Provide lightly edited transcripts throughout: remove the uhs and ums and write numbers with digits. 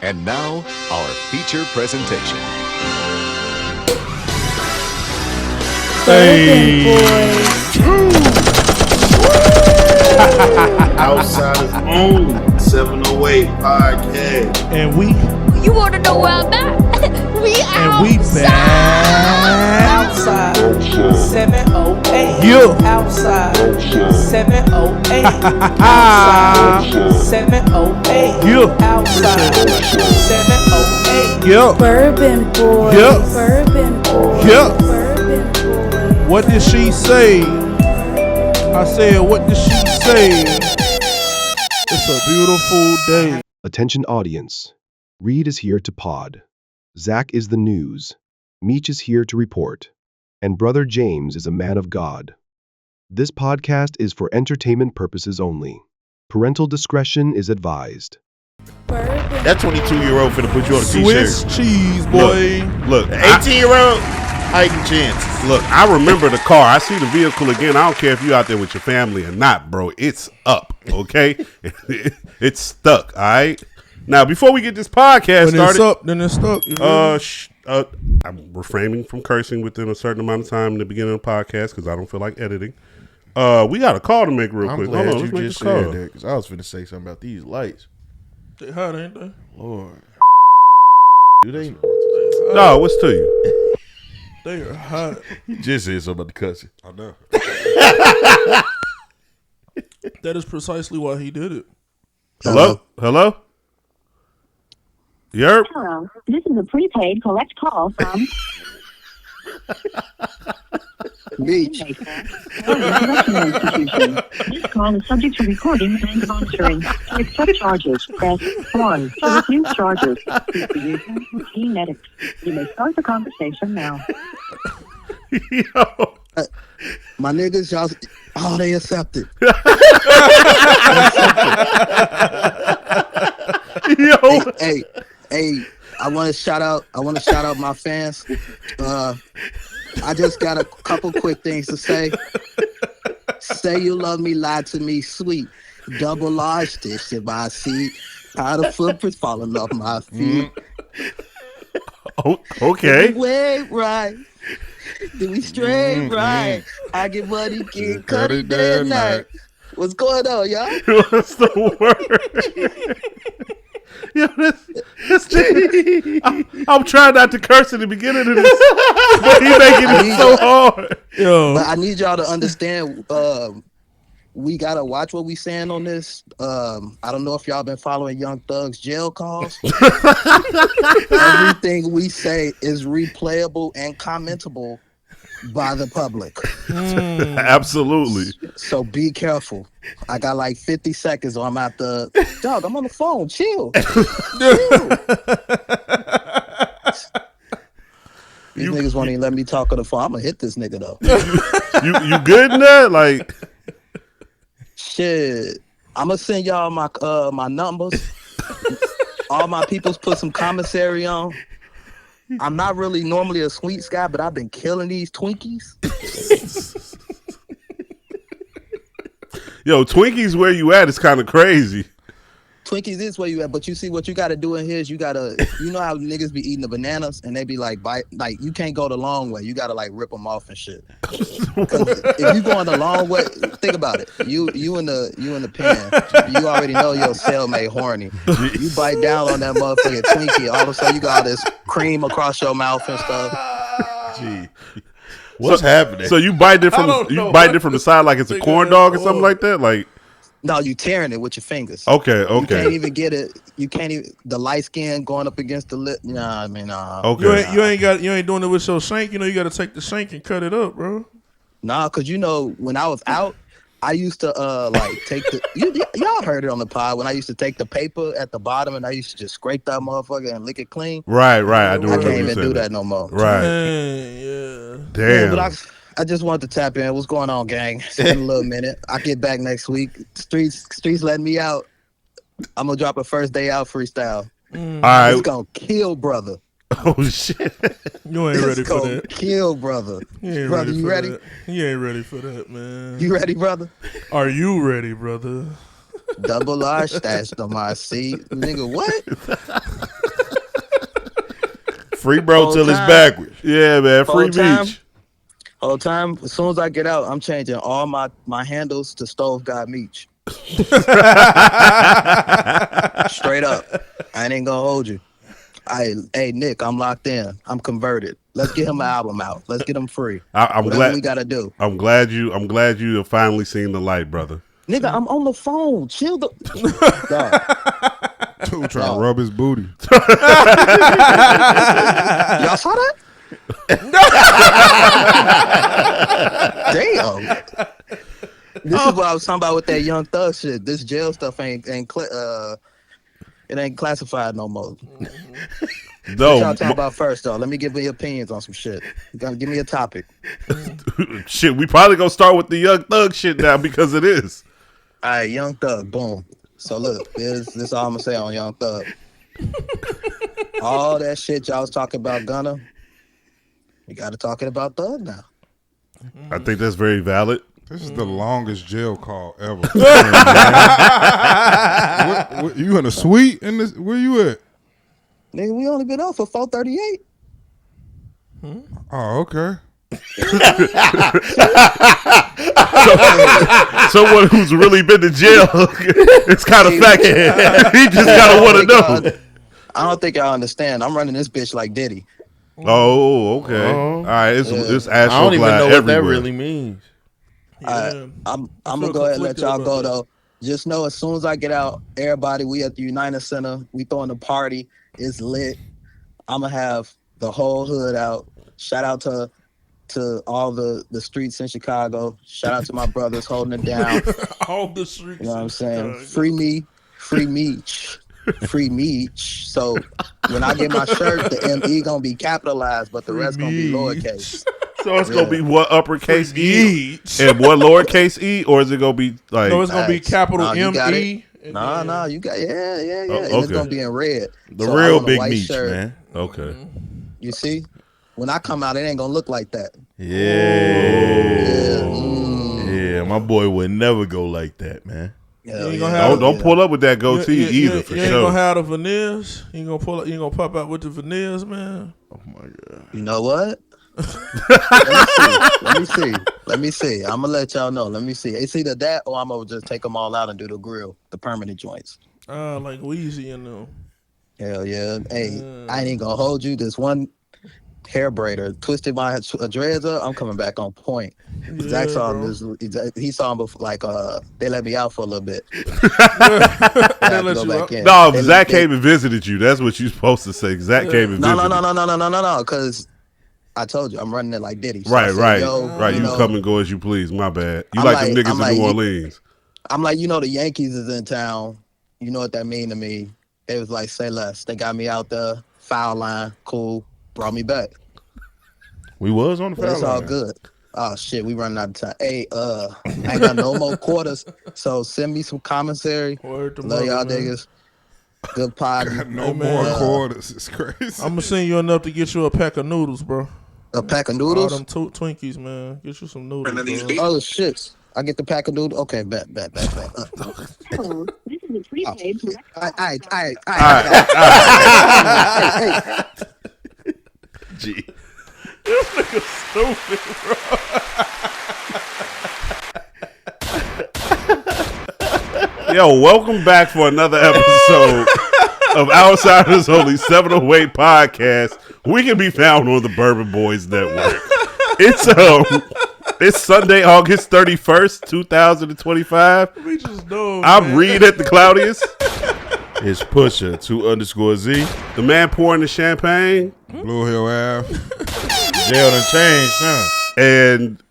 And now, our feature presentation. Hey, Outside of Home 708 podcast. and we You want to know where I'm at? We back. Outside 708. Yeah. Outside 708. Outside 708. Yeah. Outside 708. Yeah. Bourbon boy. Yeah. Bourbon boy. Yeah. Bourbon boy. What did she say? I said, what did she say? It's a beautiful day. Attention audience. Reed is here to pod. Zach is the news. Meech is here to report. And Brother James is a man of God. This podcast is for entertainment purposes only. Parental discretion is advised. Bourbon. That 22-year-old finna put you on a Swiss t-shirt. cheese, boy. Look, 18-year-old, hiding chances. Look, I remember the car. I see the vehicle again. I don't care if you out there with your family or not, bro. It's up, okay? It's stuck, all right? Now, before we get this podcast When started, it's up, then it's stuck. You feel me? I'm refraining from cursing within a certain amount of time in the beginning of the podcast because I don't feel like editing. We got a call to make real I'm quick. glad Hold on, you let's make just this call. said that because I was finna say something about these lights. They hot, ain't they? Lord. Do they? No, what's to you? They are hot. You just said something about the cussing. I know. That is precisely why he did it. Hello? Hello? Yerp? Hello, this is a prepaid collect call from Meech. institution. This call is subject to recording and monitoring. To accept charges, press 1. To refuse charges, please be using T-Medics. You may start the conversation now. Yo. My niggas, y'all, they accepted. Yo. Hey, I want to shout out my fans. I just got a couple quick things to say. Say you love me, lie to me, sweet. Double large dish in my seat. How the footprints falling off my feet. Oh, okay. Way right. Do we straight right? I get money, get cut it day and night. What's going on, y'all? What's the word? Yo, I'm trying not to curse at the beginning of this, but he making it so hard. Yo. But I need y'all to understand, we gotta watch what we saying on this. I don't know if y'all been following Young Thug's jail calls. Everything we say is replayable and commentable by the public. Absolutely. So be careful. I got like 50 seconds or I'm at the dog. I'm on the phone. Chill. These niggas won't even let me talk on the phone. I'm gonna hit this nigga though. You good in that? Like, shit. I'm gonna send y'all my numbers. All my peoples put some commissary on. I'm not really normally a sweets guy, but I've been killing these Twinkies. yo, Twinkies where you at is kind of crazy. Twinkies is where you at, but you see what you gotta do in here is you know how niggas be eating the bananas and they be like you can't go the long way. You gotta like rip them off and shit. Cause if you going the long way, think about it. You in the pen. You already know your cellmate horny. You bite down on that motherfucking Twinkie, all of a sudden you got all this cream across your mouth and stuff. Gee. What's happening? So you bite it from the side like it's a corn dog or something like that? Like, no, you tearing it with your fingers. Okay. You can't even get it. You can't even the light skin going up against the lip. Nah, I mean, nah. Okay. You ain't doing it with your shank. You know you got to take the shank and cut it up, bro. Nah, cause you know when I was out, I used to like take the y'all heard it on the pod when I used to take the paper at the bottom and I used to just scrape that motherfucker and lick it clean. Right. I do. I can't even do that no more. Right. Yeah. Damn. Yeah, but I just wanted to tap in. What's going on, gang? It's been a little minute. I get back next week. Streets letting me out. I'm gonna drop a first day out freestyle. All right. It's gonna kill, brother. Oh shit! You ain't ready for that. Kill, brother. You Brother, you ready? You ain't ready for that, man. You ready, brother? Are you ready, brother? Double R stashed on my seat. Nigga, what? Free bro Whole till it's time. backwards. Yeah, man. Free Whole time. beach. Whole time, as soon as I get out, I'm changing all my handles to Stove God Meech. Straight up. I ain't gonna hold you. Hey Nick, I'm locked in. I'm converted. Let's get him an album out. Let's get him free. I'm Whatever glad we gotta do. I'm glad you have finally seen the light, brother. Nigga, I'm on the phone. Chill the Dog. Dude trying to rub his booty. Y'all saw that? Damn. This is what I was talking about with that Young Thug shit. This jail stuff ain't classified no more. No, What y'all talking about first though? Let me give me opinions on some shit. You gotta give me a topic. shit, we probably gonna start with the Young Thug shit now because it is. All right, Young Thug, boom. So look, this all I'm gonna say on Young Thug. All that shit y'all was talking about Gunna, we gotta talk about Thug now. I think that's very valid. This is the longest jail call ever. what, you in a suite? In this? Where you at? Nigga, we only been out for 438. Oh, okay. Someone who's really been to jail, it's kind of factual. He just gotta want to know. I don't think y'all understand. I'm running this bitch like Diddy. Oh, okay. All right, it's I don't even know what that really means. I'm gonna go ahead and let y'all go though. Just know as soon as I get out, everybody, we at the United Center, we throwing a party. It's lit. I'm gonna have the whole hood out. Shout out to all the streets in Chicago. Shout out to my brothers holding it down. All the streets. You know what I'm saying? Free me, free Meech, free Meech. So when I get my shirt, the ME gonna be capitalized, but the rest gonna be lowercase. So it's gonna be what uppercase E and what lowercase E, or is it gonna be like? No, it's gonna be capital ME. No, you got yeah. Oh, And it's gonna be in red. The So I real want a big white meat, shirt. man. Okay. You see, when I come out, it ain't gonna look like that. Yeah, my boy would never go like that, man. Don't pull up with that goatee either. For you ain't sure. gonna have the veneers. You ain't gonna pull up. You ain't gonna pop out with the veneers, man. Oh my god. You know what? Let me see. I'm gonna let y'all know. Let me see. It's either that or I'm gonna just take them all out and do the grill, the permanent joints. Like Weezy and them. Hell yeah. Hey, I ain't gonna hold you. This one hair braider twisted my dreads up. I'm coming back on point. Zach saw him. He saw him before, like they let me out for a little bit. No, Zach came and visited you. That's what you're supposed to say. Zach came and visited. No. Because I told you I'm running it like Diddy. So Right. You know, come and go as you please. My bad. You I'm like them like- niggas I'm like, in New Orleans. I'm like, the Yankees is in town. You know what that mean to me. They was like, say less. They got me out there, foul line, cool, brought me back. We was on the But foul it's all line. good. Oh shit, we running out of time. Hey, I ain't got no more quarters, so send me some commissary. Love y'all niggas. Good pod. No more quarters. It's crazy. I'm gonna send you enough to get you a pack of noodles, bro. A pack of noodles? All them Twinkies, man. Get you some noodles. Bro. Oh shit. I get the pack of noodles. Okay, bet. Hello, this is a prepaid. All right. Gee. This nigga stupid, bro. Yo, welcome back for another episode of Outsiders Only 708 podcast. We can be found on the Bourbon Boys Network. It's Sunday, August 31st, 2025. We just know. I'm Reed at the Claudius. It's Pusher 2_Z. The man pouring the champagne. Blue Hill Ave. Jail done changed, huh? And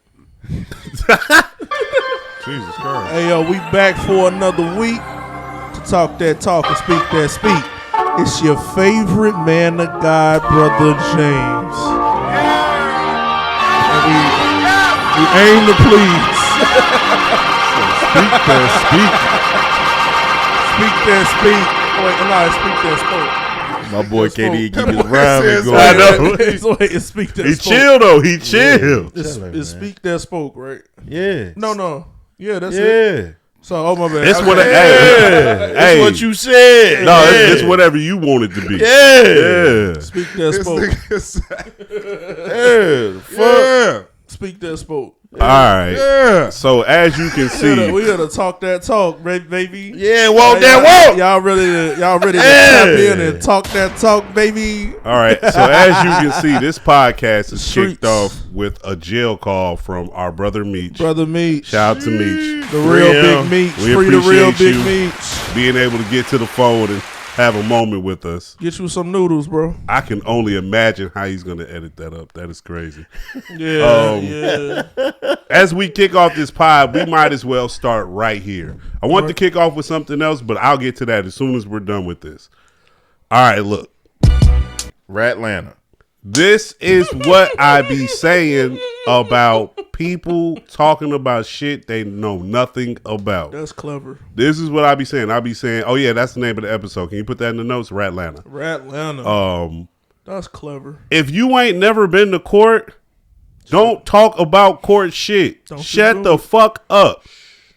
Jesus Christ. Hey, yo, we back for another week to talk that talk and speak that speak. It's your favorite man of God, Brother James. And we aim to please. Speak that speak. Speak that speak. Oh, wait, no, speak that spoke. My boy can't even keep his rhyming going. I know. It's speak that He spoke. chill though. He chill. It's speak that spoke, right? Yeah. No. Yeah, that's Yeah. it. So, oh my bad. It's Okay. what. It's Hey, what you said. No, Yeah. it's whatever you want it to be. Yeah. Speak that This spoke. Yeah. Fuck. Yeah. Speak that spoke. All right. Yeah. So as you can see, We gotta talk that talk, baby. Yeah, walk that walk. Y'all ready to tap in and talk that talk, baby. all right. So as you can see, this podcast is Streets. kicked off with a jail call from our brother Meech. Brother Meech. Shout out to Meech. The real Real. Big Meech. We Free the real appreciate Big you. Meech. Being able to get to the phone and have a moment with us. Get you some noodles, bro. I can only imagine how he's going to edit that up. That is crazy. Yeah, Um, yeah. As we kick off this pod, we might as well start right here. I want to kick off with something else, but I'll get to that as soon as we're done with this. All right, look. RATLANTA. This is what I be saying about people talking about shit they know nothing about. That's clever. This is what I be saying. I be saying, oh yeah, that's the name of the episode. Can you put that in the notes? RATLANTA. RATLANTA. That's clever. If you ain't never been to court, don't talk about court shit. Don't Shut you do the it. fuck up.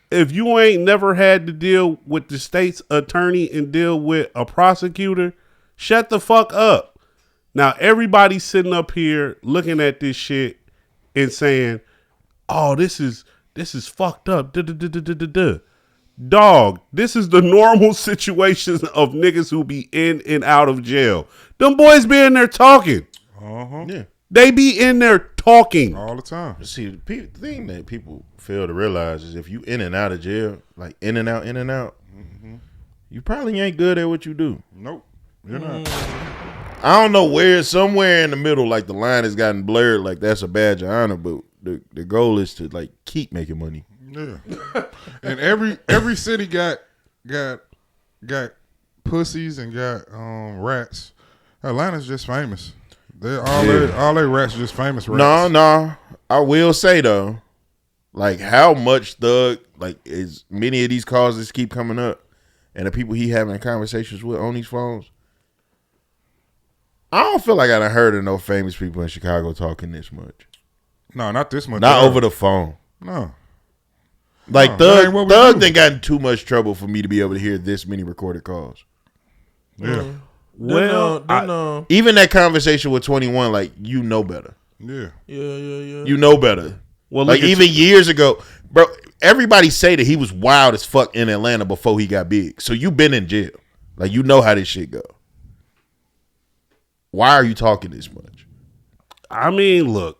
If you ain't never had to deal with the state's attorney and deal with a prosecutor, shut the fuck up. Now, everybody's sitting up here looking at this shit and saying, oh, this is fucked up. Dog, this is the normal situation of niggas who be in and out of jail. Them boys be in there talking. Yeah. They be in there talking. Oh. All the time. See, the thing that people fail to realize is if you in and out of jail, like in and out, you probably ain't good at what you do. Nope. You're not. I don't know where, somewhere in the middle, like the line has gotten blurred, like that's a badge of honor, but the goal is to like keep making money. Yeah. And every city got pussies and got rats. Atlanta's just famous. All they rats are just famous rats. No. I will say though, like how much Thug, like as many of these causes keep coming up and the people he having conversations with on these phones, I don't feel like I done heard of no famous people in Chicago talking this much. No, not this much. Not over the phone. No. Like that ain't what we Thug do. ain't gotten too much trouble for me to be able to hear this many recorded calls. Yeah. Well, Even that conversation with 21, like you know better. Yeah. You know better. Well, like look at even years ago, bro. Everybody say that he was wild as fuck in Atlanta before he got big. So you been in jail. Like you know how this shit go. Why are you talking this much? I mean, look,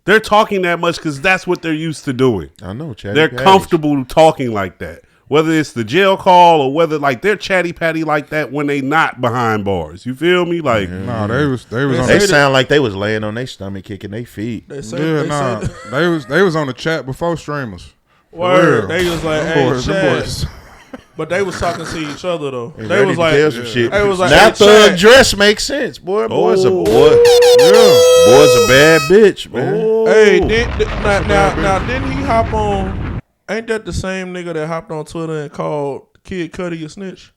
they're talking that much because that's what they're used to doing. I know, chatty They're patties. comfortable talking like that. Whether it's the jail call or whether like they're chatty patty like that when they not behind bars. You feel me? Like No, they was on They sound like they was laying on their stomach, kicking their feet. they was on the chat before streamers. For Word. real. They was like, Them hey, boys, them Chad. boys. But they was talking to each other though. They They was like, tell some shit. they was like, Now hey, Thug Chad. dress makes sense, boy. Boy's a boy. Yeah. Boy's a bad bitch, man. Hey, now didn't he hop on? Ain't that the same nigga that hopped on Twitter and called Kid Cudi a snitch?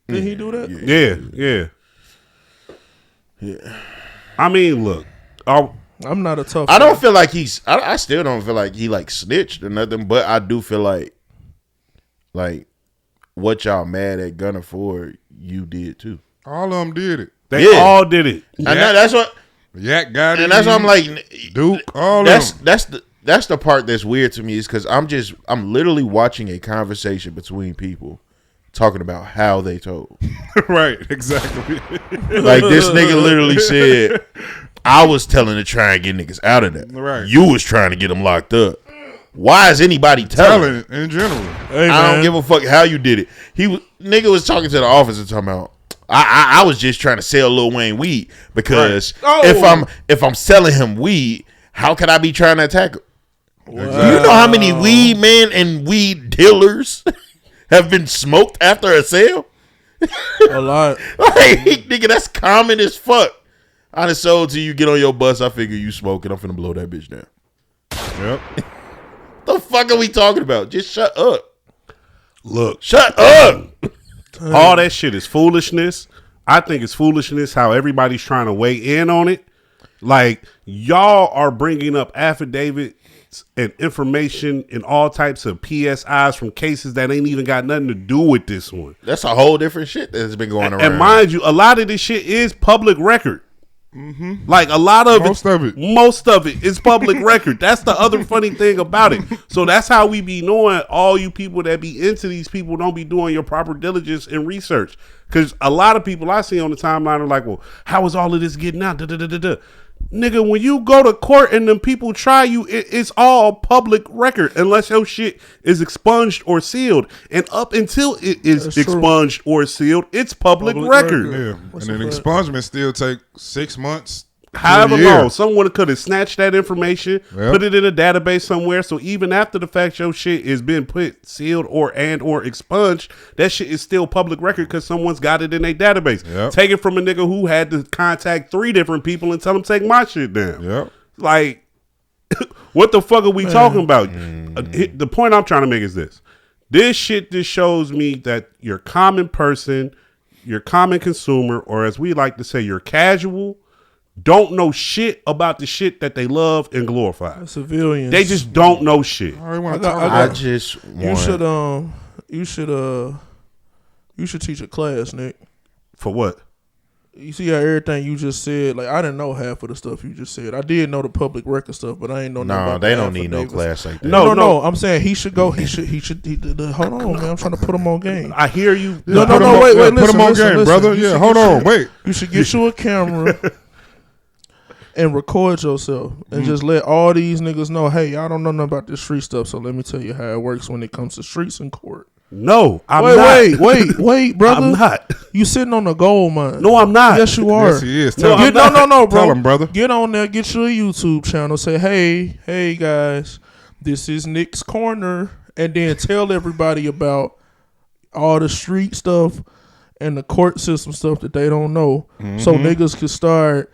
Did he do that? yeah. I mean, look, I'm not a tough. I don't feel like he's. I still don't feel like he like snitched or nothing. But I do feel like what y'all mad at Gunna for, you did too. All of them did it. They all did it. I know that's what. Yak got it. And that's what I'm like. Duke. All That's of them. that's the part that's weird to me is because I'm literally watching a conversation between people talking about how they told. Right. Exactly. Like this nigga literally said, I was telling to try and get niggas out of that. Right. You was trying to get them locked up. Why is anybody telling? In general. Hey, I don't man. give a fuck how you did it. Nigga was talking to the officer talking about, I was just trying to sell Lil Wayne weed because if I'm selling him weed, how could I be trying to attack him? Do you know how many weed men and weed dealers have been smoked after a sale? A lot. Like, nigga, that's common as fuck. I done sold to you, get on your bus, I figure you smoking, I'm finna blow that bitch down. Yep. The fuck are we talking about? Just shut up. Look, Shut up. all that shit is foolishness. I think it's foolishness how everybody's trying to weigh in on it. Like, y'all are bringing up affidavits facts and information and all types of PSIs from cases that ain't even got nothing to do with this one. That's a whole different shit that's been going around. And mind you, a lot of this shit is public record. Mm-hmm. Like a lot of most of it is public record. That's the other funny thing about it. So that's how we be knowing all you people that be into these people don't be doing your proper diligence and research. Because a lot of people I see on the timeline are like, well, how is all of this getting out? Da, da, da, da, da. Nigga, when you go to court and them people try you, it's all public record unless your shit is expunged or sealed. And up until it is expunged or sealed, it's public record. Yeah. And an expungement still take 6 months. However long, someone could have snatched that information, put it in a database somewhere. So even after the fact your shit is being put sealed or expunged, that shit is still public record because someone's got it in their database. Take it from a nigga who had to contact 3 different people and tell them take my shit down. Like, what the fuck are we talking about? The point I'm trying to make is this. This shit just shows me that your common person, your common consumer, or as we like to say, your casual, don't know shit about the shit that they love and glorify. Civilians. They just don't know shit. You should teach a class, Nick. For what? You see how everything you just said, like I didn't know half of the stuff you just said. I did know the public record stuff, but I ain't know nothing about they don't need no class like that. No. I'm saying he should go. He should. Hold on, man. I'm trying to put him on game. I hear you. No. Wait. Put him on game, brother. Yeah, hold on. Wait. You should get you a camera and record yourself and just let all these niggas know, hey, y'all don't know nothing about this street stuff, so let me tell you how it works when it comes to streets and court. No, I'm not. Wait, brother. I'm not. You sitting on a gold mine. No, I'm not. Yes, you are. Yes, he is. No, bro. Tell him, brother. Get on there, get your YouTube channel, say, hey, guys, this is Nick's Corner, and then tell everybody about all the street stuff and the court system stuff that they don't know, so niggas could start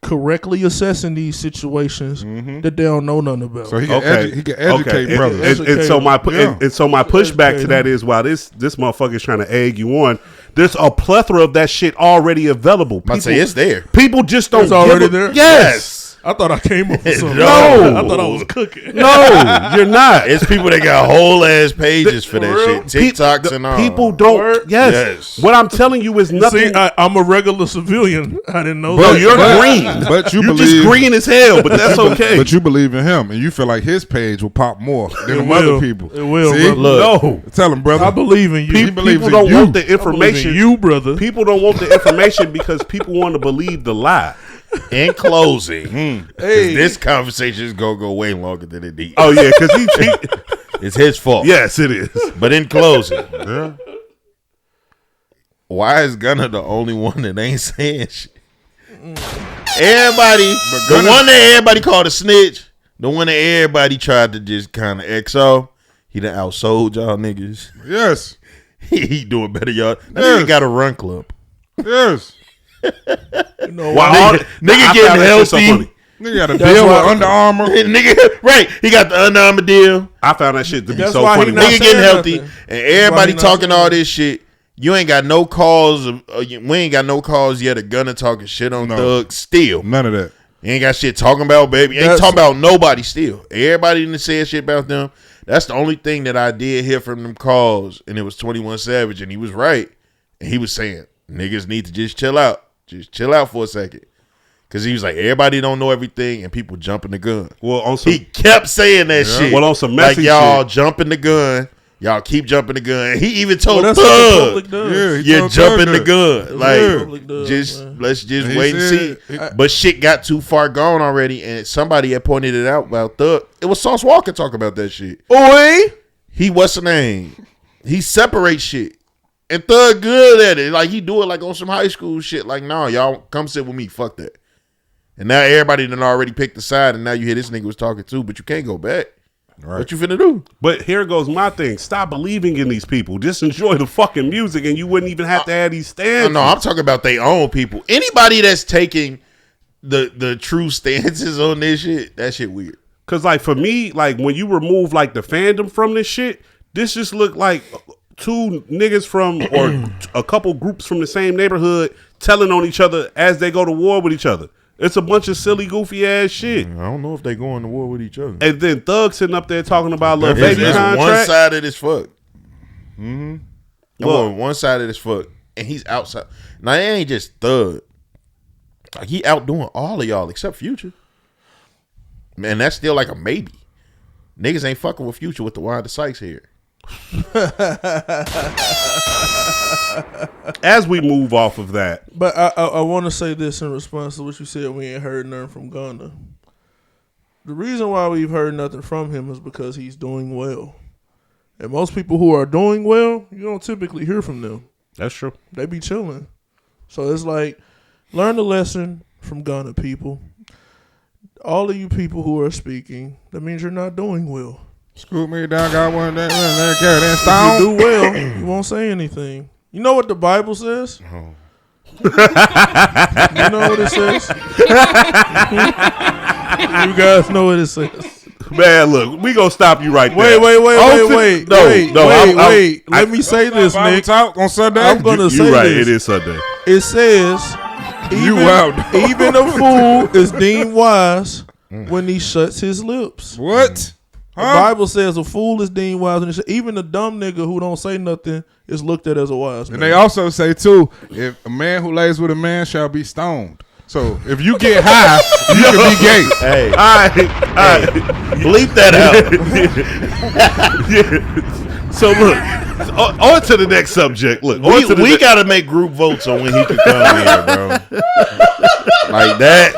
correctly assessing these situations that they don't know nothing about. So he can educate brothers. And so my pushback to that is, while this motherfucker is trying to egg you on, there's a plethora of that shit already available. I'd say it's there. People just don't. It's already there. Yes. I thought I came up with something. No. I thought I was cooking. No, you're not. It's people that got whole ass pages for that shit. TikToks and all. People don't. Yes. What I'm telling you is nothing. See, I'm a regular civilian. I didn't know Bro, that. you're green. But you you're believe, just green as hell, but that's okay. But you believe in him, and you feel like his page will pop more than other people. It will, See? brother. No. Tell him, brother. I believe in you. People don't want the information. You, brother. People don't want the information because people want to believe the lie. In closing, this conversation is gonna go way longer than it needs. Oh yeah, because he it's his fault. Yes, it is. But in closing, why is Gunna the only one that ain't saying shit? Everybody, the one that everybody called a snitch, the one that everybody tried to just kind of XO, he done outsold y'all niggas. Yes, he doing better, y'all. That nigga got a run club. Yes. Nigga getting healthy. Nigga got a deal with Under Armour. Nigga, right? He got the Under Armour deal. I found that shit to be so funny. Nigga getting healthy, and everybody talking all this shit. You ain't got no calls. We ain't got no calls yet. A Gunna talking shit on Thug. Still, none of that. You ain't got shit talking about baby. You ain't talking about nobody. Still, everybody didn't say shit about them. That's the only thing that I did hear from them calls, and it was 21 Savage, and he was right. And he was saying niggas need to just chill out. Just chill out for a second. Because he was like, everybody don't know everything and people jumping the gun. Well, on some, he kept saying that shit. Well, on some messy like, y'all shit. jumping the gun. Y'all keep jumping the gun. He even told that's Thug, what the public does. you're jumping the gun. Like, does, let's just wait and see. But shit got too far gone already. And somebody had pointed it out about Thug. It was Sauce Walker talking about that shit. Oi! He, what's the name? He separates shit. And Thug good at it. Like, he do it like on some high school shit. Like, nah, y'all come sit with me. Fuck that. And now everybody done already picked the side, and now you hear this nigga was talking too, but you can't go back. Right. What you finna do? But here goes my thing. Stop believing in these people. Just enjoy the fucking music, and you wouldn't even have to have these stands. No, I'm talking about their own people. Anybody that's taking the true stances on this shit, that shit weird. Because, like, for me, like, when you remove, like, the fandom from this shit, this just look like two niggas from, or a couple groups from the same neighborhood telling on each other as they go to war with each other. It's a bunch of silly, goofy ass shit. I don't know if they going to war with each other. And then Thug sitting up there talking about little baby It's contract. one-sided as fuck. Look, one-sided as fuck, and he's outside. Now it ain't just Thug. Like he outdoing all of y'all except Future. Man, that's still like a maybe. Niggas ain't fucking with Future with the Wanda Sykes here. As we move off of that, but I want to say this in response to what you said. We ain't heard nothing from Gunna. The reason why we've heard nothing from him is because he's doing well. And most people who are doing well, you don't typically hear from them. That's true. They be chilling. So it's like, learn the lesson from Gunna, people. All of you people who are speaking, that means you're not doing well. Scoop me down, got one that carry that If stone. you do well, you won't say anything. You know what the Bible says? Oh. You know what it says? You guys know what it says. Man, look, we gonna stop you right Wait, there. wait. No, Let me say this, Nick. Talk on Sunday. I'm gonna say You're right. this. It is Sunday. It says, even a fool is deemed wise when he shuts his lips. What? The Bible says a fool is deemed wise when he even a dumb nigga who don't say nothing is looked at as a wise man. And they also say too, if a man who lays with a man shall be stoned. So if you get high, you can be gay. Hey, All right. bleep that out. Yeah. So look, on to the next subject. Look, We got to make group votes on when he can come here, bro. Like that.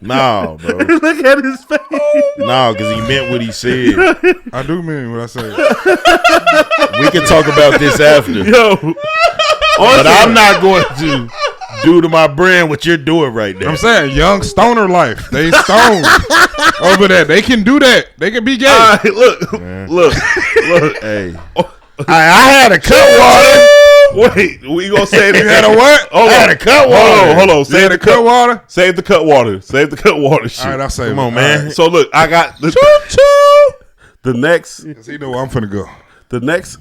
No, bro. Look at his face. No, because he meant what he said. I do mean what I say. We can talk about this after. Yo, but I'm not going to do to my brand what you're doing right now. I'm saying young stoner life. They stoned over that. They can do that. They can be gay. all right, look. Hey, I had a cut water. Wait, we gonna say it You again. had a what? I had a cut water. Hold on. You Save had the a cut water? Save the cut water. Save the cut water shit. All right, I'll say Come on, man. So look, I got the next. Because he know where I'm finna go. The next.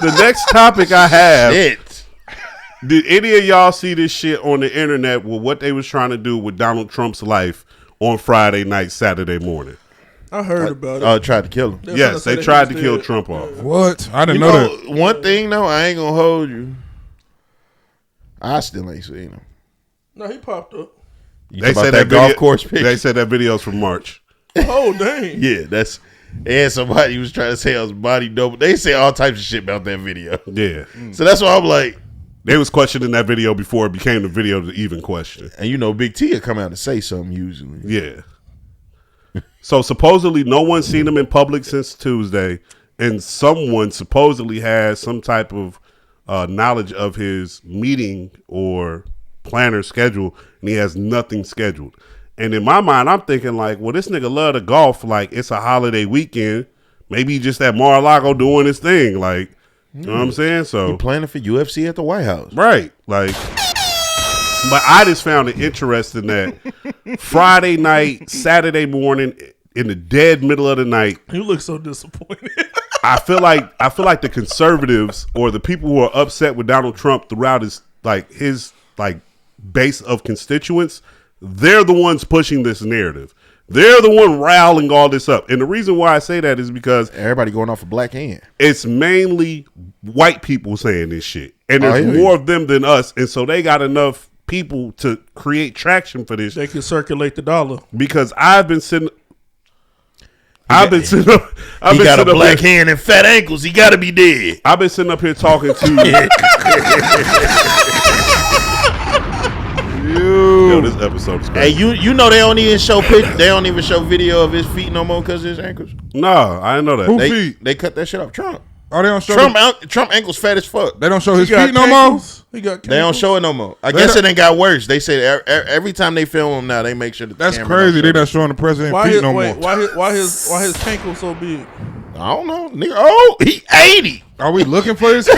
The next topic I have. Shit. Did any of y'all see this shit on the internet with what they was trying to do with Donald Trump's life on Friday night, Saturday morning? I heard about it. Tried to kill him. Yes, they tried to kill Trump off. What? I didn't You know know, one thing though, I ain't gonna hold you. I still ain't seen him. No, he popped up. You talking about that golf course picture? They said that video's from March. Oh, dang. Yeah, that's. And somebody was trying to say I was body double. They say all types of shit about that video. Yeah. So that's why I'm like, They was questioning that video before it became the video to even question. and you know, Big T will come out and say something usually. Yeah. So supposedly no one's seen him in public since Tuesday, and someone supposedly has some type of knowledge of his meeting or planner schedule, and he has nothing scheduled. And in my mind, I'm thinking like, well, this nigga love to golf. Like, it's a holiday weekend. Maybe he just at Mar-a-Lago doing his thing. Like, you know what I'm saying? So He planning for UFC at the White House. right. Like, but I just found it interesting that Friday night, Saturday morning, in the dead middle of the night, You look so disappointed. I feel like the conservatives or the people who are upset with Donald Trump throughout his base of constituents, they're the ones pushing this narrative. They're the one riling all this up. And the reason why I say that is because Everybody going off a black hand. it's mainly white people saying this shit. And there's hear you. more of them than us. And so they got enough people to create traction for this. They can circulate the dollar. Because I've been sitting He got a black hand and fat ankles. He got to be dead. I've been sitting up here talking to Yo, this episode is Hey, crazy. you know they don't even show they don't even show video of his feet no more because of his ankles. No, I didn't know that. Who They, feet? they cut that shit off. Trump. Oh, they don't show. Trump ankles fat as fuck. They don't show his He got feet no more. cankles. He got They don't cankles. show it no more. I They guess don't- it ain't got worse. They say every time they film him now, they make sure that the That's camera crazy. They don't not showing the president Why feet his, no wait, more. why his cankles so big? show. I don't know, nigga. Oh, he 80. Are we looking for his feet?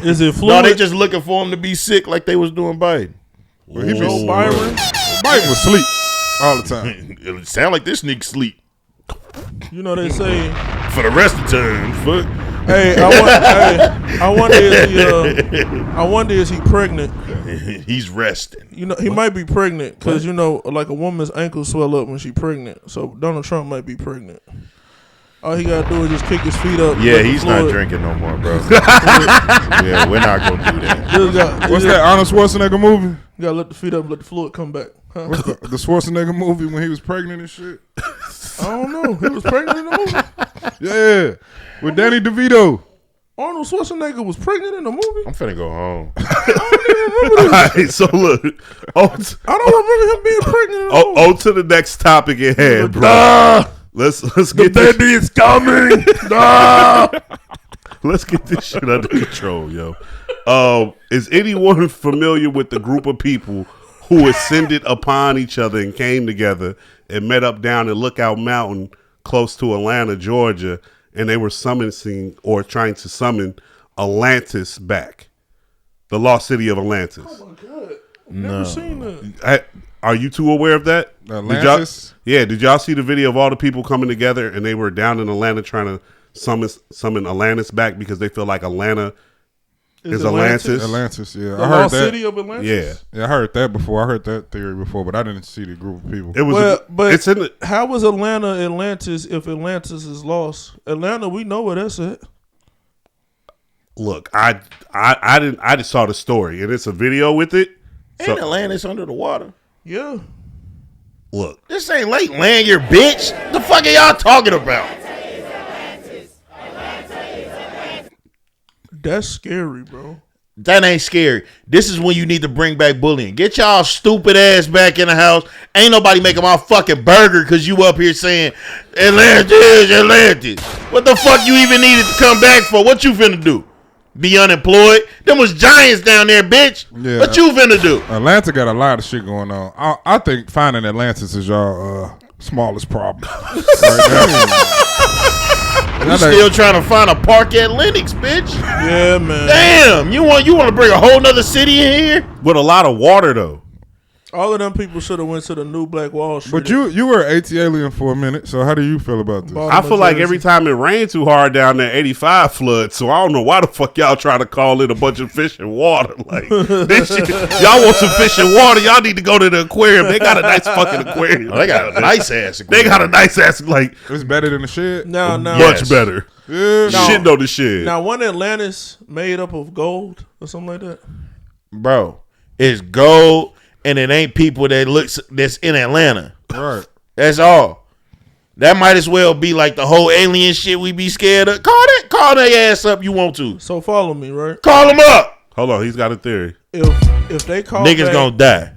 Is it fluid? No, they just looking for him to be sick like they was doing Biden. Well, he Joe be Byron? Biden was sleep all the time. It sound like this nigga sleep You know they say for the rest of the time. Fuck. Hey, I wonder is he pregnant? He's resting. You know, he might be pregnant because you know, like a woman's ankles swell up when she's pregnant. So Donald Trump might be pregnant. All he gotta do is just kick his feet up. Yeah, he's not drinking no more, bro. Yeah, we're not gonna do that. What's that Arnold Schwarzenegger movie? You gotta let the feet up, let the fluid come back. Huh? What's the Schwarzenegger movie when he was pregnant and shit? I don't know. He was pregnant in the movie. Yeah, with Danny DeVito. Arnold Schwarzenegger was pregnant in the movie. I'm finna go home. All right, so look. I don't remember him being pregnant in the movie. On to the next topic at hand, bro. Let's get the baby is coming. Let's get this shit under control, yo. Is anyone familiar with the group of people who ascended upon each other and came together and met up down at Lookout Mountain close to Atlanta, Georgia, and they were summoning or trying to summon Atlantis back, the lost city of Atlantis? Oh my god, I've never seen that. Are you two aware of that? Atlantis? Did y'all see the video of all the people coming together and they were down in Atlanta trying to summon Atlantis back because they feel like Atlanta is Atlantis? Atlantis, yeah. The I heard lost that. city of Atlantis? Yeah. I heard that before. I heard that theory before, but I didn't see the group of people. It was but it's in the, how was Atlanta Atlantis if Atlantis is lost? Atlanta, we know where that's at. look, I just saw the story and it's a video with it. Ain't Atlantis under the water? Yeah. Look, this ain't Lake Lanier, bitch. The fuck are y'all talking about? That's scary, bro. That ain't scary. This is when you need to bring back bullying. Get y'all stupid ass back in the house. Ain't nobody making my fucking burger because you up here saying Atlantis, Atlantis. What the fuck you even needed to come back for? What you finna do? Be unemployed? Them was giants down there, bitch. Yeah. What you finna do? Atlanta got a lot of shit going on. I think finding Atlantis is y'all smallest problem right now. You still trying to find a park at Lennox, bitch? Yeah, man. Damn, you want to bring a whole nother city in here with a lot of water though. All of them people should have went to the new Black Wall Street. But you were an AT alien for a minute, so how do you feel about this? I feel like every time it rained too hard down there, 85 floods. So I don't know why the fuck y'all trying to call it a bunch of fish and water. Like this shit, y'all want some fish and water? Y'all need to go to the aquarium. They got a nice fucking aquarium. Oh, they got a nice ass aquarium. They got a nice ass like. It's better than the shed. No, Much better. Yeah. Shit on the shed. Now, one Atlantis made up of gold or something like that. Bro, it's gold. And it ain't people that's in Atlanta. Right. That's all. That might as well be like the whole alien shit we be scared of. Call their ass up you want to. So follow me, right? Call them up. Hold on, he's got a theory. If they call niggas gonna die.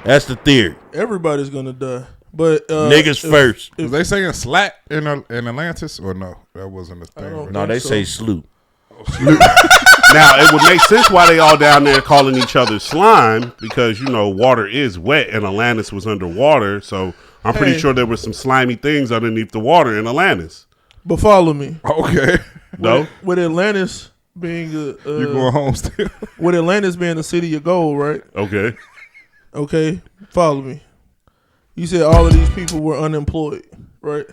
That's the theory. Everybody's gonna die. But niggas first. Was they saying slat in Atlantis or no? That wasn't a thing. Right? No, they say sloop. Now, it would make sense why they all down there calling each other slime because, you know, water is wet and Atlantis was underwater. So I'm pretty sure there were some slimy things underneath the water in Atlantis. But follow me. Okay. No? With Atlantis being you going home still? With Atlantis being the city of gold, right? Okay. Okay. Follow me. You said all of these people were unemployed, right?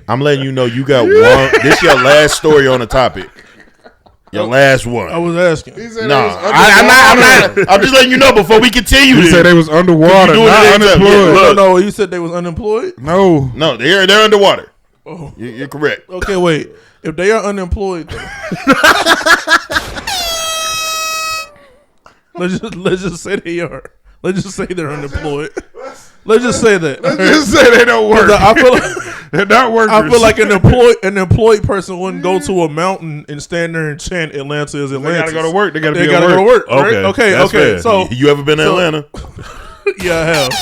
I'm letting you know you got one. This your last story on the topic. Your last one. I was asking. No, I'm not. I'm just letting you know before we continue. You said they was underwater, not unemployed. No, you said they was unemployed. No, they're underwater. Oh, you're correct. Okay, wait. If they are unemployed, let's just say they are. Let's just say they're unemployed. Let's just say that. Let's just say they don't work. I feel like they're not workers. I feel like an employed person wouldn't go to a mountain and stand there and chant Atlanta is Atlantis. They gotta go to work. They gotta go to work. Right? Okay. Fair. So you ever been to Atlanta? Yeah, I have.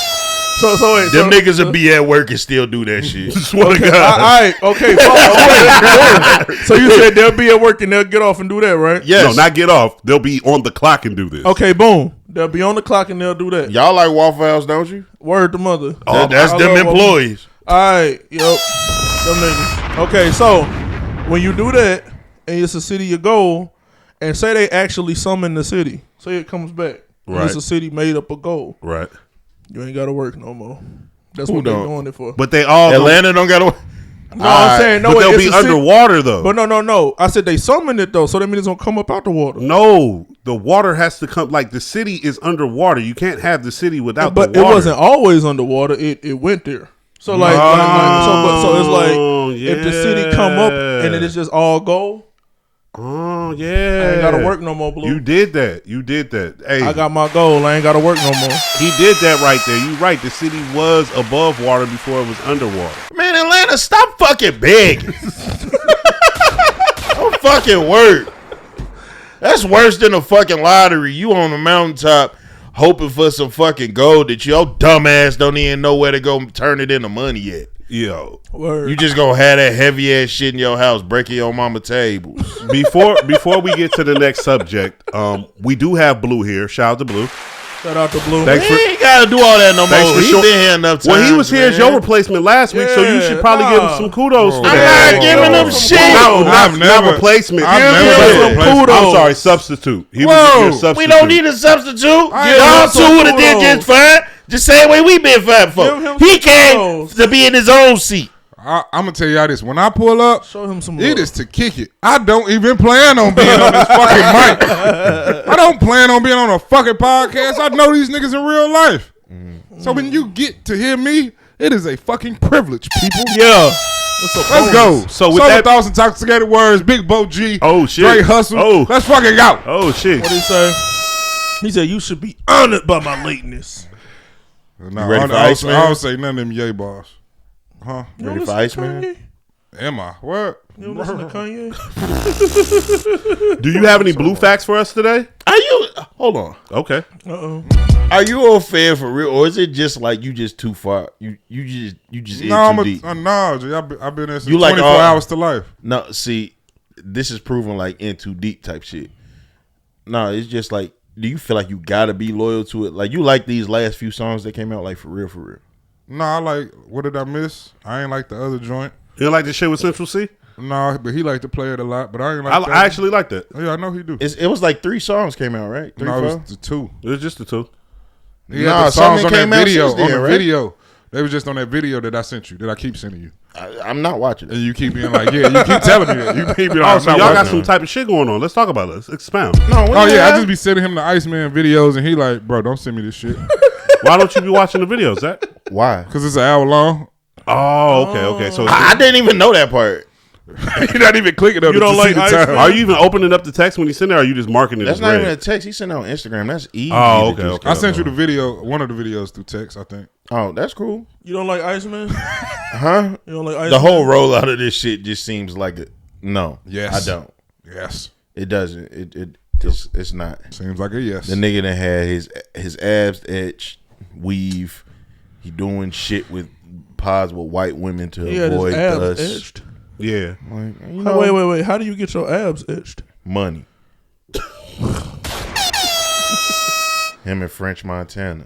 So wait. Them niggas would be at work and still do that shit. Swear to God. All right. Okay. Wait. So you said they'll be at work and they'll get off and do that, right? Yes. No, not get off. They'll be on the clock and do this. Okay. Boom. They'll be on the clock and they'll do that. Y'all like Waffle House, don't you? Word to mother. That's them employees. All right. Yep. Them niggas. Okay. So when you do that and it's a city of gold, and say they actually summon the city, say it comes back. Right. It's a city made up of gold. Right. You ain't got to work no more. That's what they're doing it for. But they all Atlanta don't got to work. No, I'm saying no. But they'll it's be a city- underwater though. But no. I said they summoned it though, so that means it's gonna come up out the water. No, the water has to come. Like the city is underwater. You can't have the city without But the water. it wasn't always underwater. It went there. So so it's like if the city come up and it is just all gold. Oh yeah, I ain't gotta work no more, Blue. You did that. Hey, I got my goal. I ain't gotta work no more. He did that right there. You right. The city was above water before it was underwater. Man, Atlanta, stop fucking begging. Don't fucking work. That's worse than a fucking lottery. You on the mountaintop hoping for some fucking gold that your dumbass don't even know where to go turn it into money yet. Yo, Word. You just gonna have that heavy ass shit in your house, breaking your mama tables. Before we get to the next subject, we do have Blue here. Shout out to Blue. Shout out to Blue. He ain't gotta do all that no more. He been here enough times. Well, he was here as your replacement last week, so you should probably give him some kudos for that. I'm not giving him shit. Not replacement. I'm sorry, substitute. He was your substitute. We don't need a substitute. Y'all two would have did just fine. Just same way we been fine for. He came to be in his own seat. I'm gonna tell y'all this. When I pull up, show him some. It is to kick it. I don't even plan on being on this fucking mic. I don't plan on being on a fucking podcast. I know these niggas in real life. So when you get to hear me, it is a fucking privilege, people. Yeah. Let's go. So with Sober that, thoughts, intoxicated words, Big Bo G. Oh shit. Dre Hustle. Oh, let's fucking go. Oh shit. What did he say? He said you should be honored by my lateness. No, You ready for I Iceman? don't say none of them yay bars. Huh? You ready for Iceman? Am I? What? You don't listen to Kanye? Do you have any blue facts for us today? Are you? Hold on. Okay. Are you a fan for real, or is it just like you just too far? You just in No, too deep. no, G, I've been there since You like 24 hours to life. No, see, this is proven like in too deep type shit. No, it's just like, do you feel like you gotta be loyal to it? Like you like these last few songs that came out, like for real, for real. No, I like, what did I miss? I ain't like the other joint. You don't like the shit with Central C? No, but he like to play it a lot, but I ain't like that. I actually like that. Yeah, I know he do. It was like 3 songs came out, right? 3, No, it 4? was the 2. It was just the 2. He had the songs something on came that out video. since then, On the right? video. They was just on that video that I sent you, that I keep sending you. I'm not watching it. And you keep being like, yeah, you keep telling me that. You keep being like, Oh, so y'all got some type of shit going on. Let's talk about it. Let's expound. No, Oh, yeah, I just be sending him the Iceman videos, and he like, bro, don't send me this shit. Why don't you be watching the videos, Zach? Why? Because it's an hour long. Oh, okay. So I didn't even know that part. You're not even clicking on you it don't to like see the Iceman? time. Are you even opening up the text when you send it, or are you just marking it That's as not read? even a text. He sent it on Instagram. That's easy. Oh, to okay, just okay. I sent you the video, one of the videos through text, I think. Oh, that's cool. You don't like Iceman? Huh? You don't like Iceman? The whole rollout of this shit just seems like it. No. Yes. I don't. Yes. It doesn't. It's not. Seems like a yes. The nigga that had his abs etched, weave. He doing shit with pods with white women to He had avoid his abs us. etched. Yeah. Like, you Oh, know, wait. How do you get your abs etched? money. Him and French Montana.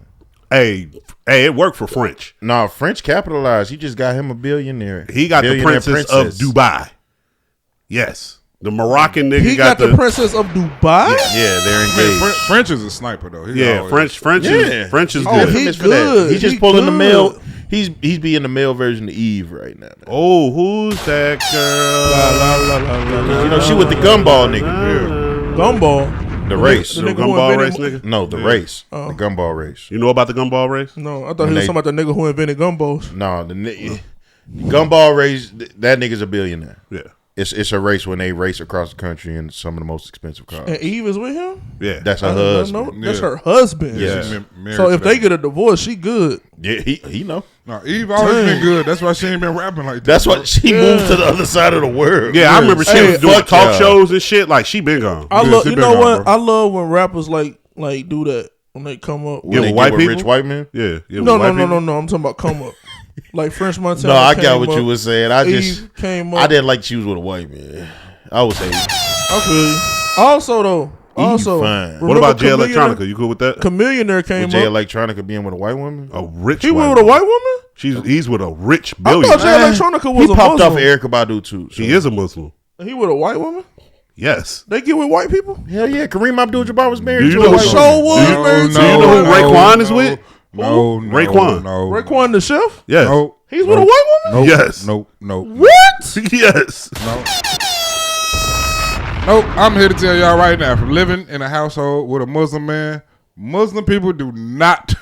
Hey, it worked for French. No, French capitalized. He just got him a billionaire. He got the princess of Dubai. Yes. The Moroccan nigga He got the princess of Dubai? Yeah, they're engaged. French is a sniper though. He Yeah, always- French is Oh, good. he good. He's just He pulling the good. male. He's being the male version of Eve right now. Oh, who's that girl? You know, she with the gumball nigga. Gumball? The race. The nigga who gumball invented race nigga? No, the race. The gumball race. You know about the gumball race? No, I thought he was talking about the nigga who invented gumbos. No, the gumball race. That nigga's a billionaire. Yeah. It's a race when they race across the country in some of the most expensive cars. And Eve is with him? Yeah. That's her I don't husband. know. That's her husband. Yeah. She's married So to if they that. get a divorce, she good. Yeah, he know. No, Eve always been good. That's why she ain't been rapping like that. That's why she moved to the other side of the world. Yeah, I remember she was doing fuck talk y'all. shows and shit. Like, she been gone. I Yeah, love. she You been know gone, what? bro. I love when rappers like do that when they come up. When they with white get with people? rich white men. Yeah. No. I'm talking about come up. Like French Montana. No, I came got what up. you were saying. I Eve just came up. I didn't like she was with a white man. I would say I feel you. Also though. fine. What about Jay Chameleon- Electronica? You cool with that? Chameleon came Jay up. Electronica being with a white woman. A rich He white went with a woman. white woman? He's with a rich I thought billionaire. Jay Electronica was He a popped Muslim. off Erykah Badu too. So. He is a Muslim. He with a white woman? Yes. They get with white people? Hell yeah, Kareem Abdul-Jabbar was married Do you to know a who white Show woman. was No, married Do you know who Raekwon is with? No, Raekwon. No. Raekwon the chef? Yes. No. He's with a white woman? Nope. Yes. Nope. What? What? Yes. No. Nope. I'm here to tell y'all right now, from living in a household with a Muslim man, Muslim people do not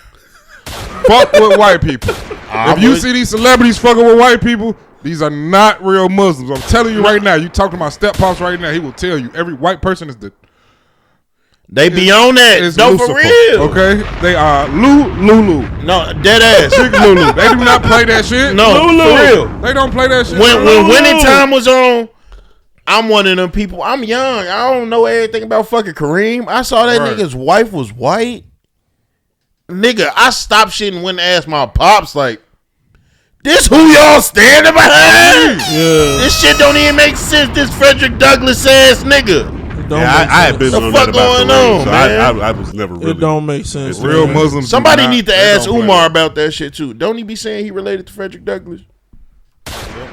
fuck with white people. If you see these celebrities fucking with white people, these are not real Muslims. I'm telling you right now. You talk to my step-pops right now, he will tell you every white person is the... They be on that. No, for real. Okay? They are Lulu. No, dead ass. Chick Lulu. They do not play that shit. No, Lulu. for real. They don't play that shit. When winning time was on, I'm one of them people. I'm young. I don't know everything about fucking Kareem. I saw that nigga's wife was white. Nigga, I stopped shit and went and asked my pops, like, this who y'all standing behind? Yeah. This shit don't even make sense. This Frederick Douglass ass nigga. I had been on that about Kareem, so I was never really. It don't make sense. Real Muslims. Somebody need to ask Umar about that shit too. Don't he be saying he related to Frederick Douglass?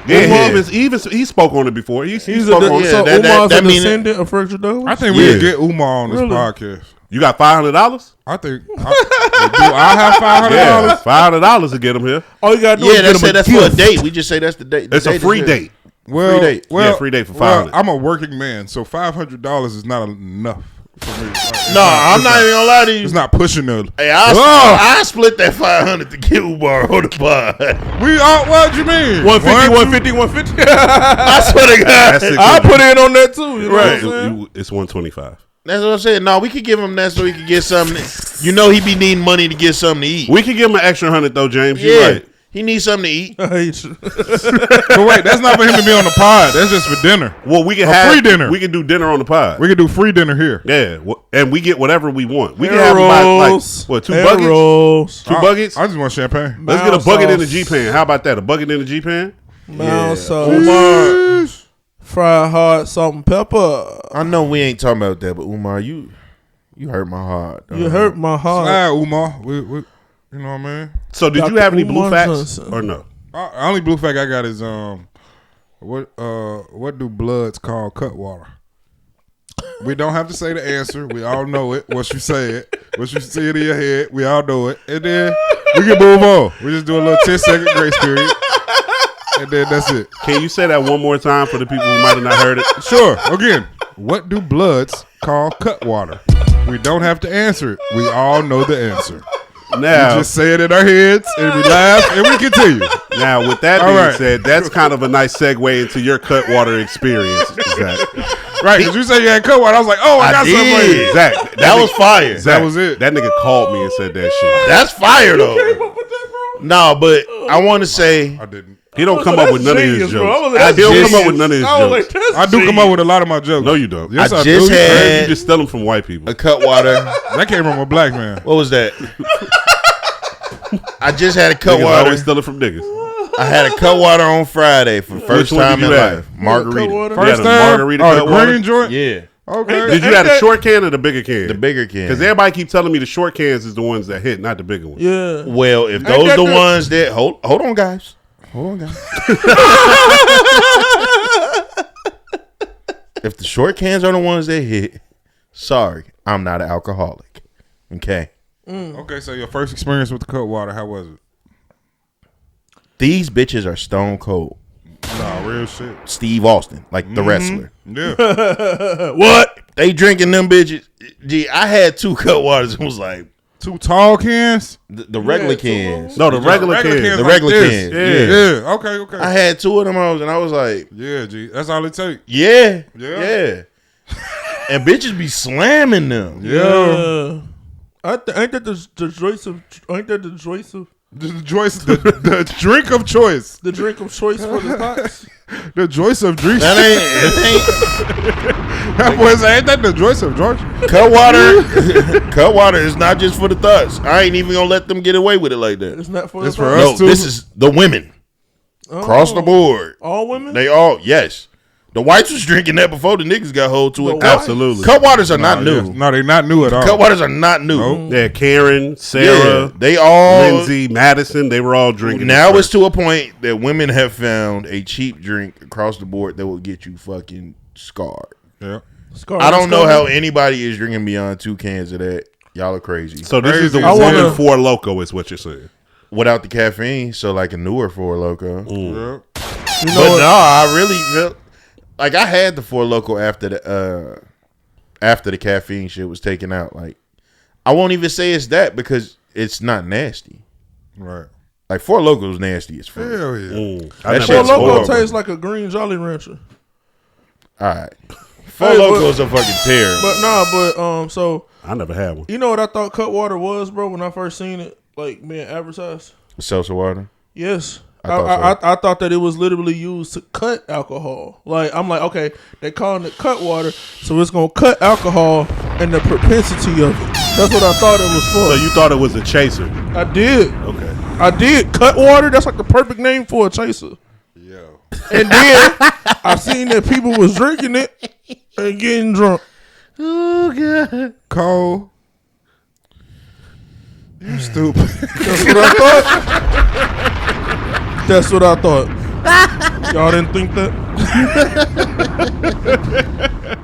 Yeah, he spoke on it before. He spoke on it. So Umar's a descendant of Frederick Douglass? I think we could get Umar on this podcast. You got $500? I think I have $500. Yeah, $500 to get him here. All you gotta do is get him that's for a date. We just say that's the date. It's a free date. Well, free date. Free date for $500. I'm a working man, so $500 is not enough for me. No, I'm not even gonna lie to you. It's not pushing the. Hey, I split that 500 to get Umar on the pod. We all. What you mean? 150, 150. I swear to God, I put in on that too. You know Right. what I'm saying? It's 125. That's what I'm saying. No, we could give him that so he could get something. You know, he be needing money to get something to eat. We could give him an extra 100 though, James. Yeah, You're right. he needs something to eat. But wait, that's not for him to be on the pod. That's just for dinner. Well, we can have free dinner. We can do dinner on the pod. We can do free dinner here. Yeah, and we get whatever we want. We can have like what, 2 buckets? Rolls. 2 buckets? I just want champagne. Let's get a bucket in the G-pan. How about that? A bucket in the G-pan? Mouse sauce. Fried hard salt and pepper. I know we ain't talking about that, but Umar, you hurt my heart. You hurt my heart. Slide, Umar. We, you know what I mean? So did you have any blue facts or no? Only blue fact I got is what do bloods call cut water? We don't have to say the answer. We all know it. What you said, what you see it in your head, we all know it, and then we can move on. We just do a little 10-second grace period. And then that's it. Can you say that one more time for the people who might have not heard it? Sure. Again, what do bloods call cut water? We don't have to answer it. We all know the answer. Now, we just say it in our heads, and we laugh, and we continue. Now, with that being said, that's kind of a nice segue into your cut water experience, Zach. Right, because you said you had cut water. I was like, oh, I got something for you. Zach, that was fire. Zach, that was it. That nigga called me and said that shit. That's fire, though. No, but I want to say. I didn't. He don't come up with none of his jokes. He don't come up with none of his jokes. I do come up with a lot of my jokes. No, you don't. Yes, I just do. had you just steal them from white people. A cut water. That came from a black man. What was that? I just had a cut Niggas water. always stealing from niggas. I had a cut water on Friday for the first time in life. Margarita. First time? Margarita cut the water? green joint? Yeah. Okay. Did you have a short can or the bigger can? The bigger can. Because everybody keep telling me the short cans is the ones that hit, not the bigger ones. Yeah. Well, if those the ones that hold on, guys. Hold on, guys. If the short cans are the ones that hit, sorry, I'm not an alcoholic. Okay. Okay, so your first experience with the cut water, how was it? These bitches are stone cold. Nah, real shit. Steve Austin, like the wrestler. Yeah. What? They drinking them bitches. Gee, I had 2 cut waters and was like, 2 tall cans? The regular cans. No, the regular cans. The like regular this. cans. Yeah. Okay. I had 2 of them and I was like, yeah, G. That's all it takes. Yeah. Yeah. And bitches be slamming them. Yeah. Ain't that the choice of? Ain't that the choice of? The choice, the drink of choice. The drink of choice for the thoughts. The choice of drinks. That That was, ain't that the choice of George? Cut water is not just for the thugs. I ain't even gonna let them get away with it like that. It's not for It's the for thugs. us too. This is the women. Across the board. All women? They all, yes. The whites was drinking that before the niggas got hold to it. Absolutely. Cut waters are not new. Yes. No, they're not new at all. Cut waters are not new. Nope. Yeah, Karen, Sarah, Yeah, they all Lindsay, Madison, they were all drinking. Now it's to a point that women have found a cheap drink across the board that will get you fucking scarred. Yeah. I don't know how anybody is drinking beyond 2 cans of that. Y'all are crazy. So this is the I one wanna- in Four Loko is what you're saying. Without the caffeine, so like a newer Four Loko. Yeah. You know But what? no, I really felt like I had the Four Loko after the caffeine shit was taken out. Like, I won't even say it's that because it's not nasty. Right. Like, Four Loko's nasty as fuck. Hell yeah. That Four shit's Loko horrible. tastes like a green Jolly Rancher. All right. Four Hey, Locos are fucking terrible. But so I never had one. you know what I thought Cutwater was, bro? When I first seen it, like being advertised. Seltzer water. Yes. I thought that it was literally used to cut alcohol. Like, I'm like, okay, they calling it cut water, so it's gonna cut alcohol and the propensity of it. That's what I thought it was for. So you thought it was a chaser? I did. Okay. I did. Cut water. That's like the perfect name for a chaser. Yo. And then I seen that people was drinking it and getting drunk. Oh god. Cole. You stupid. That's what I thought. That's what I thought. Y'all didn't think that?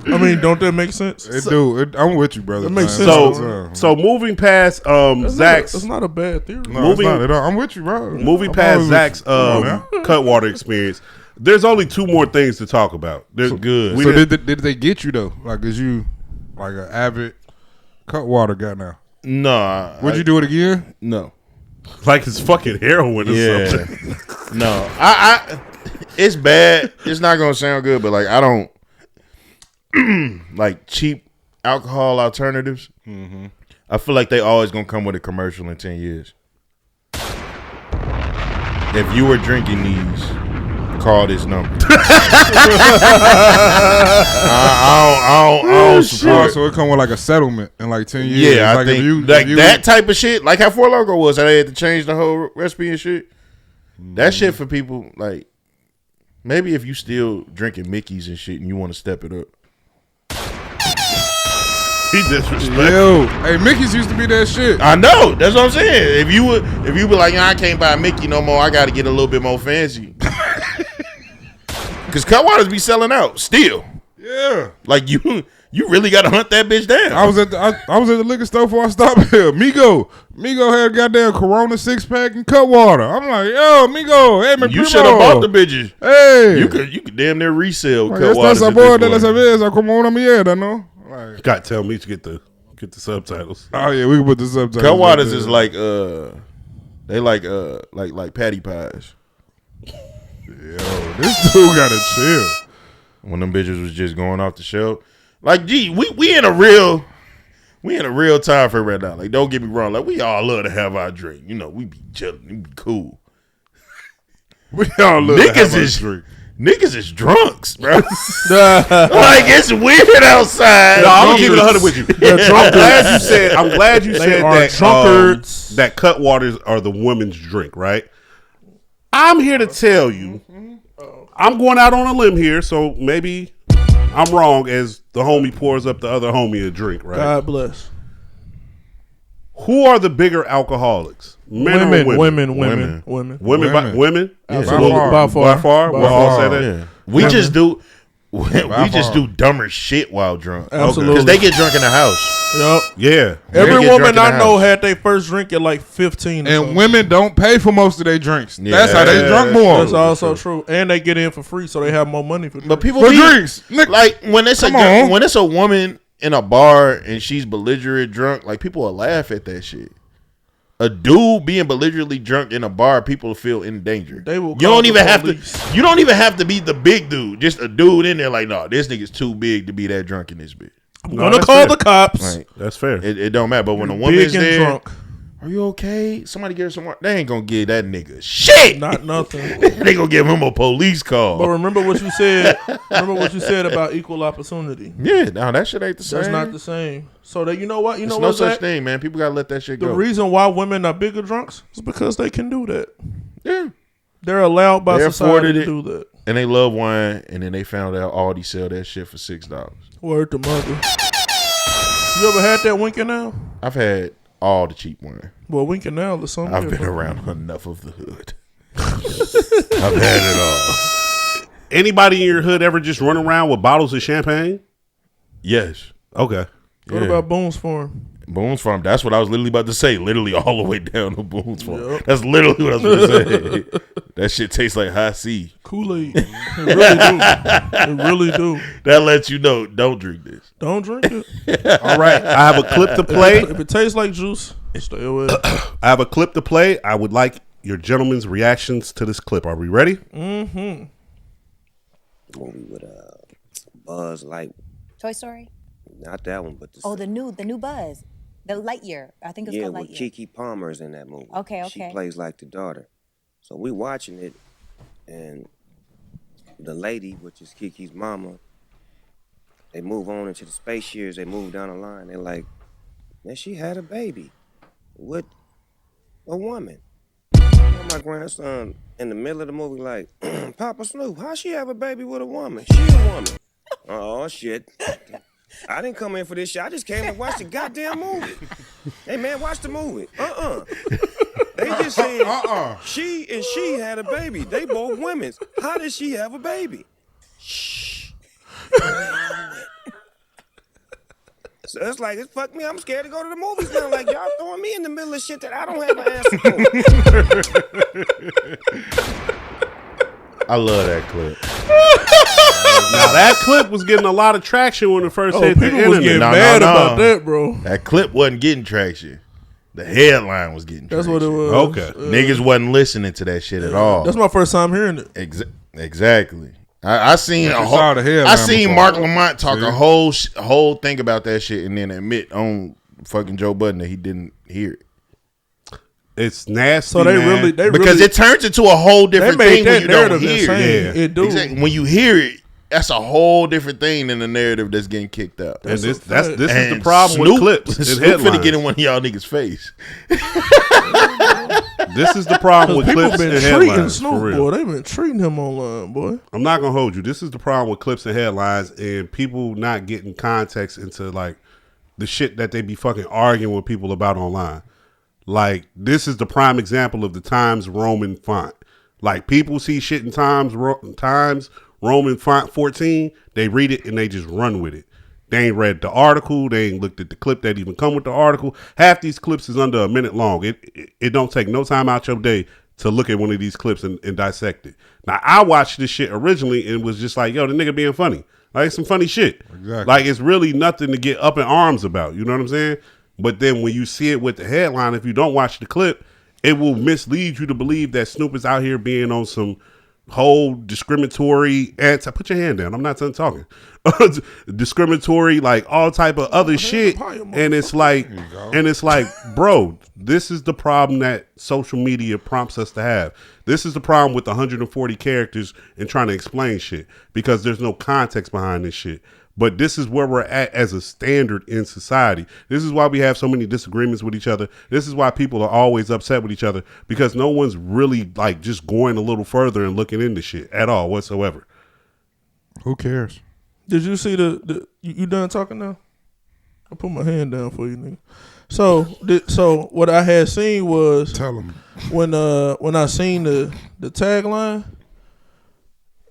I mean, don't that make sense? It do. I'm with you, brother. It makes man. sense. So moving past Zach's, It's not a bad theory. No, moving- it's not at all. I'm with you, bro. moving I'm past always Zach's with you. Come on now. Cutwater experience, there's only two more things to talk about. There's good. We So didn't- did they get you though? Like, is you like an avid Cutwater guy now? No. Would you do it again? No. like it's fucking heroin or Yeah. something. No. I it's bad. It's not gonna sound good, but like I don't like cheap alcohol alternatives. Mm-hmm. I feel like they always gonna come with a commercial in 10 years. If you were drinking these, call this number. I don't support. So it come with like a settlement in like 10 years. Yeah, I like think if you, that type of shit, like how Four Loko was, how they had to change the whole recipe and shit. That shit for people like maybe if you still drinking Mickey's and shit and you want to step it up. He disrespectful. Yo, hey, Mickey's used to be that shit. I know. That's what I'm saying. If you be like, I can't buy Mickey no more, I got to get a little bit more fancy. Because Cutwaters be selling out still. Yeah. Like you really got to hunt that bitch down. I was at the liquor store before I stopped here. Migo had a goddamn Corona 6-pack and Cutwater. I'm like, yo, Migo, hey, man, You should have bought the bitches. Hey, You could damn near resell like, Cutwaters. esta sabor de la cerveza como una mierda, no? Like, You got to tell me to get the subtitles. oh yeah, we can put the subtitles. Cutwaters right is there. like they like patty pies. Yo, this dude gotta chill. When them bitches was just going off the shelf. Like, gee, we in a real time for right now. Like, don't get me wrong. Like, we all love to have our drink. You know, we be chilling, we be cool. We all look Niggas is drunks, bro. Like, it's weird outside. No, I'm gonna keep it 100 with you. I'm glad you said are that. drunkards. That Cutwaters are the women's drink, right? I'm here to tell you. I'm going out on a limb here, so maybe I'm wrong. As the homie pours up the other homie a drink, right? God bless. Who are the bigger alcoholics? Men or women? Women. Women? Absolutely. By By By far. We'll all say that. Yeah. We just do dumber shit while drunk. Absolutely. Because they get drunk in the house. Yep. Yeah. Every get drunk woman in the I know house. had their first drink at like 15. or And something. women don't pay for most of their drinks. Yeah. That's how they drunk more. That's also true. And they get in for free, so they have more money for But drinks. people For be, drinks. Nick, like when it's Come on. when it's a woman in a bar and she's belligerent drunk, like people will laugh at that shit. A dude being belligerently drunk in a bar, people feel in danger. They will You call don't the even have police. to. You don't even have to be the big dude. Just a dude in there, like, no, this nigga's too big to be that drunk in this bitch. I'm No, gonna that's call fair. the cops. Like, That's fair. it don't matter. But when a woman's Big and there, drunk. are you okay? Somebody give her some more. They ain't gonna give that nigga shit. Not nothing. They gonna give him a police call. But remember what you said. Remember what you said about equal opportunity. Yeah, no, that shit ain't the same. That's not the same. So that you know what? You know There's no what? such Zach? thing, man. People gotta let that shit The go. reason why women are bigger drunks is because they can do that. Yeah. They're allowed by They society afforded to it. do that. And they love wine, and then they found out Aldi sell that shit for $6. Word to mother. You ever had that Winking Now? I've had all the cheap wine. Well, Winking Now is something. I've been different. around enough of the hood. I've had it all. Anybody in your hood ever just run around with bottles of champagne? Yes. Okay. What Yeah. about Boone's Farm? Boone's Farm. That's what I was literally about to say. Literally all the way down to Boone's Farm. Yep. That's literally what I was going to say. That shit tastes like high C. Kool-Aid. It really do. It really do. That lets you know, don't drink this. Don't drink it. All right. I have a clip to play. If it tastes like juice, stay away. I have a clip to play. I would like your gentlemen's reactions to this clip. Are we ready? Mm-hmm. Movie with Buzz Light. Toy Story? Not that one, but the new Buzz. The Lightyear. I think it's called Lightyear. Yeah, Keke Palmer's in that movie. Okay. She plays like the daughter. So we watching it, and the lady, which is Kiki's mama, they move on into the space years. They move down the line. They're like, man, she had a baby with a woman. My grandson in the middle of the movie like, Papa Snoop, how she have a baby with a woman? She a woman. Oh, shit. I didn't come in for this shit. I just came to watch the goddamn movie. Hey, man, watch the movie. They just saying she and she had a baby. They both women. How did she have a baby? Shh. So it's like, it fucked me. I'm scared to go to the movies now. Like, y'all throwing me in the middle of shit that I don't have an answer for. I love that clip. Now that clip was getting a lot of traction when it first hit the internet. Was getting mad about that, bro. That clip wasn't getting traction. The headline was getting traction. That's what it was. Okay. Niggas wasn't listening to that shit at all. That's my first time hearing it. Exactly. I seen Mark Lamont talk a whole thing about that shit and then admit on fucking Joe Budden that he didn't hear it. It's nasty. So they really because it turns into a whole different thing when you don't hear it. It do. Exactly. When you hear it, that's a whole different thing than the narrative that's getting kicked out. And this is the problem with clips. Snoop finna get in one of y'all niggas' face. This is the problem with clips and headlines. Snoop, boy, they've been treating him online, boy. I'm not gonna hold you. This is the problem with clips and headlines and people not getting context into like the shit that they be fucking arguing with people about online. Like, this is the prime example of the Times Roman font. Like, people see shit in Times Roman font 14, they read it and they just run with it. They ain't read the article. They ain't looked at the clip that even come with the article. Half these clips is under a minute long. It don't take no time out your day to look at one of these clips and dissect it. Now, I watched this shit originally and was just like, yo, the nigga being funny. Like, some funny shit. Exactly. Like, it's really nothing to get up in arms about. You know what I'm saying? But then when you see it with the headline, if you don't watch the clip, it will mislead you to believe that Snoop is out here being on some whole discriminatory put your hand down. I'm not done talking. Discriminatory, like all type of other shit. And it's like, bro, this is the problem that social media prompts us to have. This is the problem with 140 characters and trying to explain shit because there's no context behind this shit. But this is where we're at as a standard in society. This is why we have so many disagreements with each other. This is why people are always upset with each other because no one's really like just going a little further and looking into shit at all whatsoever. Who cares? Did you see you done talking now? I put my hand down for you, nigga. So what I had seen was tell him when I seen the tagline.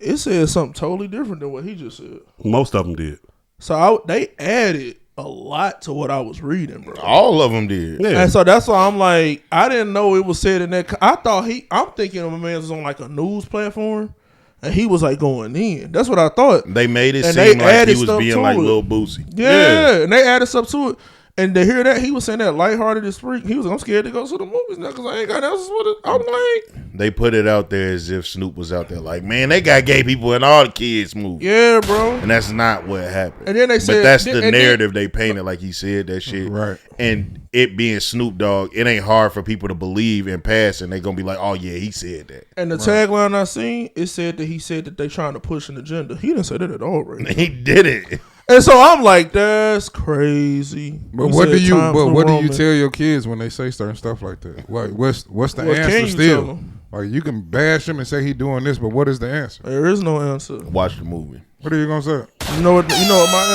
It said something totally different than what he just said. Most of them did. So they added a lot to what I was reading, bro. All of them did. Yeah. And so that's why I'm like, I didn't know it was said in that. I'm thinking of a man was on like a news platform, and he was like going in. That's what I thought. They made it seem like he was being like Lil Boosie. Yeah, and they added stuff to it. And to hear that, he was saying that lighthearted as freak. He was, I'm scared to go to the movies now because I ain't got else with it. I'm like, they put it out there as if Snoop was out there like, man, they got gay people in all the kids' movies. Yeah, bro. And that's not what happened. And then they said, but that's the narrative they painted, like he said that shit. Right. And it being Snoop Dogg, it ain't hard for people to believe and pass, and they gonna be like, oh yeah, he said that. And the tagline I seen, it said that he said that they trying to push an agenda. He didn't say that at all, right? He did it. And so I'm like, that's crazy. But what do you tell your kids when they say certain stuff like that? What's the answer still? Like, you can bash him and say he doing this, but what is the answer? There is no answer. Watch the movie. What are you gonna say? You know what my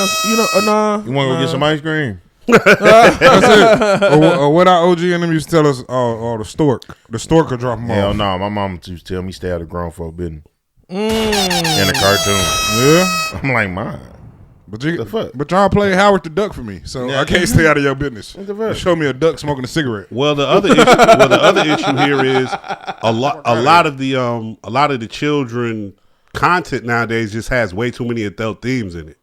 answer? You want to go get some ice cream? That's it. Or what our OG and them used to tell us, the stork will drop them off. Hell no, my mom used to tell me stay out of grown folk business. In a cartoon. Yeah. I'm like, mine. But y'all play Howard the Duck for me, so I can't stay out of your business. Show me a duck smoking a cigarette. Well, the other issue here is a lot of the children content nowadays just has way too many adult themes in it.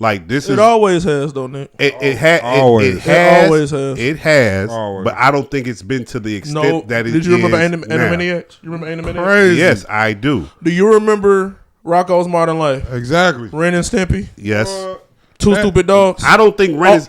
Like it always has, though, Nick. It has, but I don't think it's been to the extent that it is. Did you remember Animaniacs? You remember Animaniacs? Crazy. Yes, I do. Do you remember Rocko's Modern Life? Exactly. Ren and Stimpy? Yes. Two Stupid Dogs? I don't think Ren and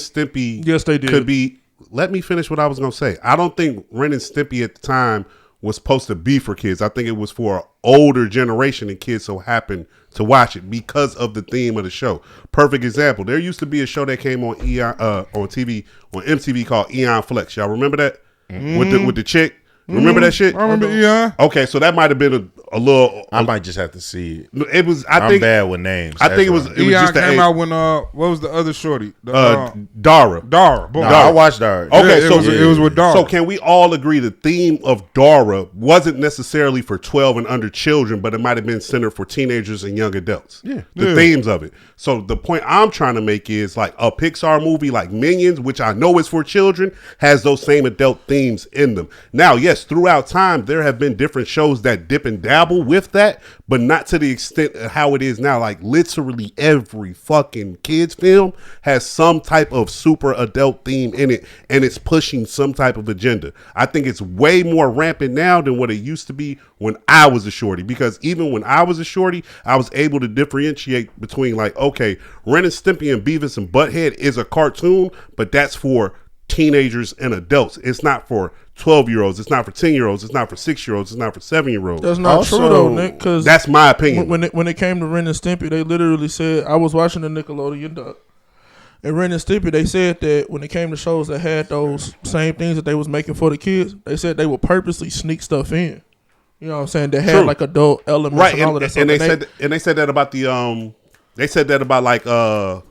Stimpy yes, they did. could be. Let me finish what I was going to say. I don't think Ren and Stimpy at the time was supposed to be for kids. I think it was for an older generation, and kids so happened to watch it because of the theme of the show. Perfect example. There used to be a show that came on on TV on MTV called Eon Flex. Y'all remember that with the chick? Remember that shit? I remember Eon. Okay, so that might have been a little. I might just have to see it. It was. I'm bad with names. I think it was. It was Eon just came out when what was the other shorty? Dara. Boom. I watched Dara. Okay, yeah, it was with Dara. So can we all agree the theme of Dara wasn't necessarily for 12 and under children, but it might have been centered for teenagers and young adults? Yeah. The themes of it. So the point I'm trying to make is like a Pixar movie like Minions, which I know is for children, has those same adult themes in them. Now, yes, throughout time, there have been different shows that dip and dabble with that, but not to the extent of how it is now. Like literally every fucking kids film has some type of super adult theme in it, and it's pushing some type of agenda. I think it's way more rampant now than what it used to be when I was a shorty, because even when I was a shorty, I was able to differentiate between like, okay, Ren and Stimpy and Beavis and Butthead is a cartoon, but that's for teenagers and adults. It's not for 12-year-olds. It's not for 10-year-olds. It's not for 6-year-olds. It's not for 7-year-olds. That's not true though, Nick. Because that's my opinion. When it came to Ren and Stimpy, they literally said, I was watching the Nickelodeon duck, and Ren and Stimpy, they said that when it came to shows that had those same things that they was making for the kids, they said they would purposely sneak stuff in. You know what I'm saying? They had like adult elements, right? And all of that stuff. And they said that about the They said that about like the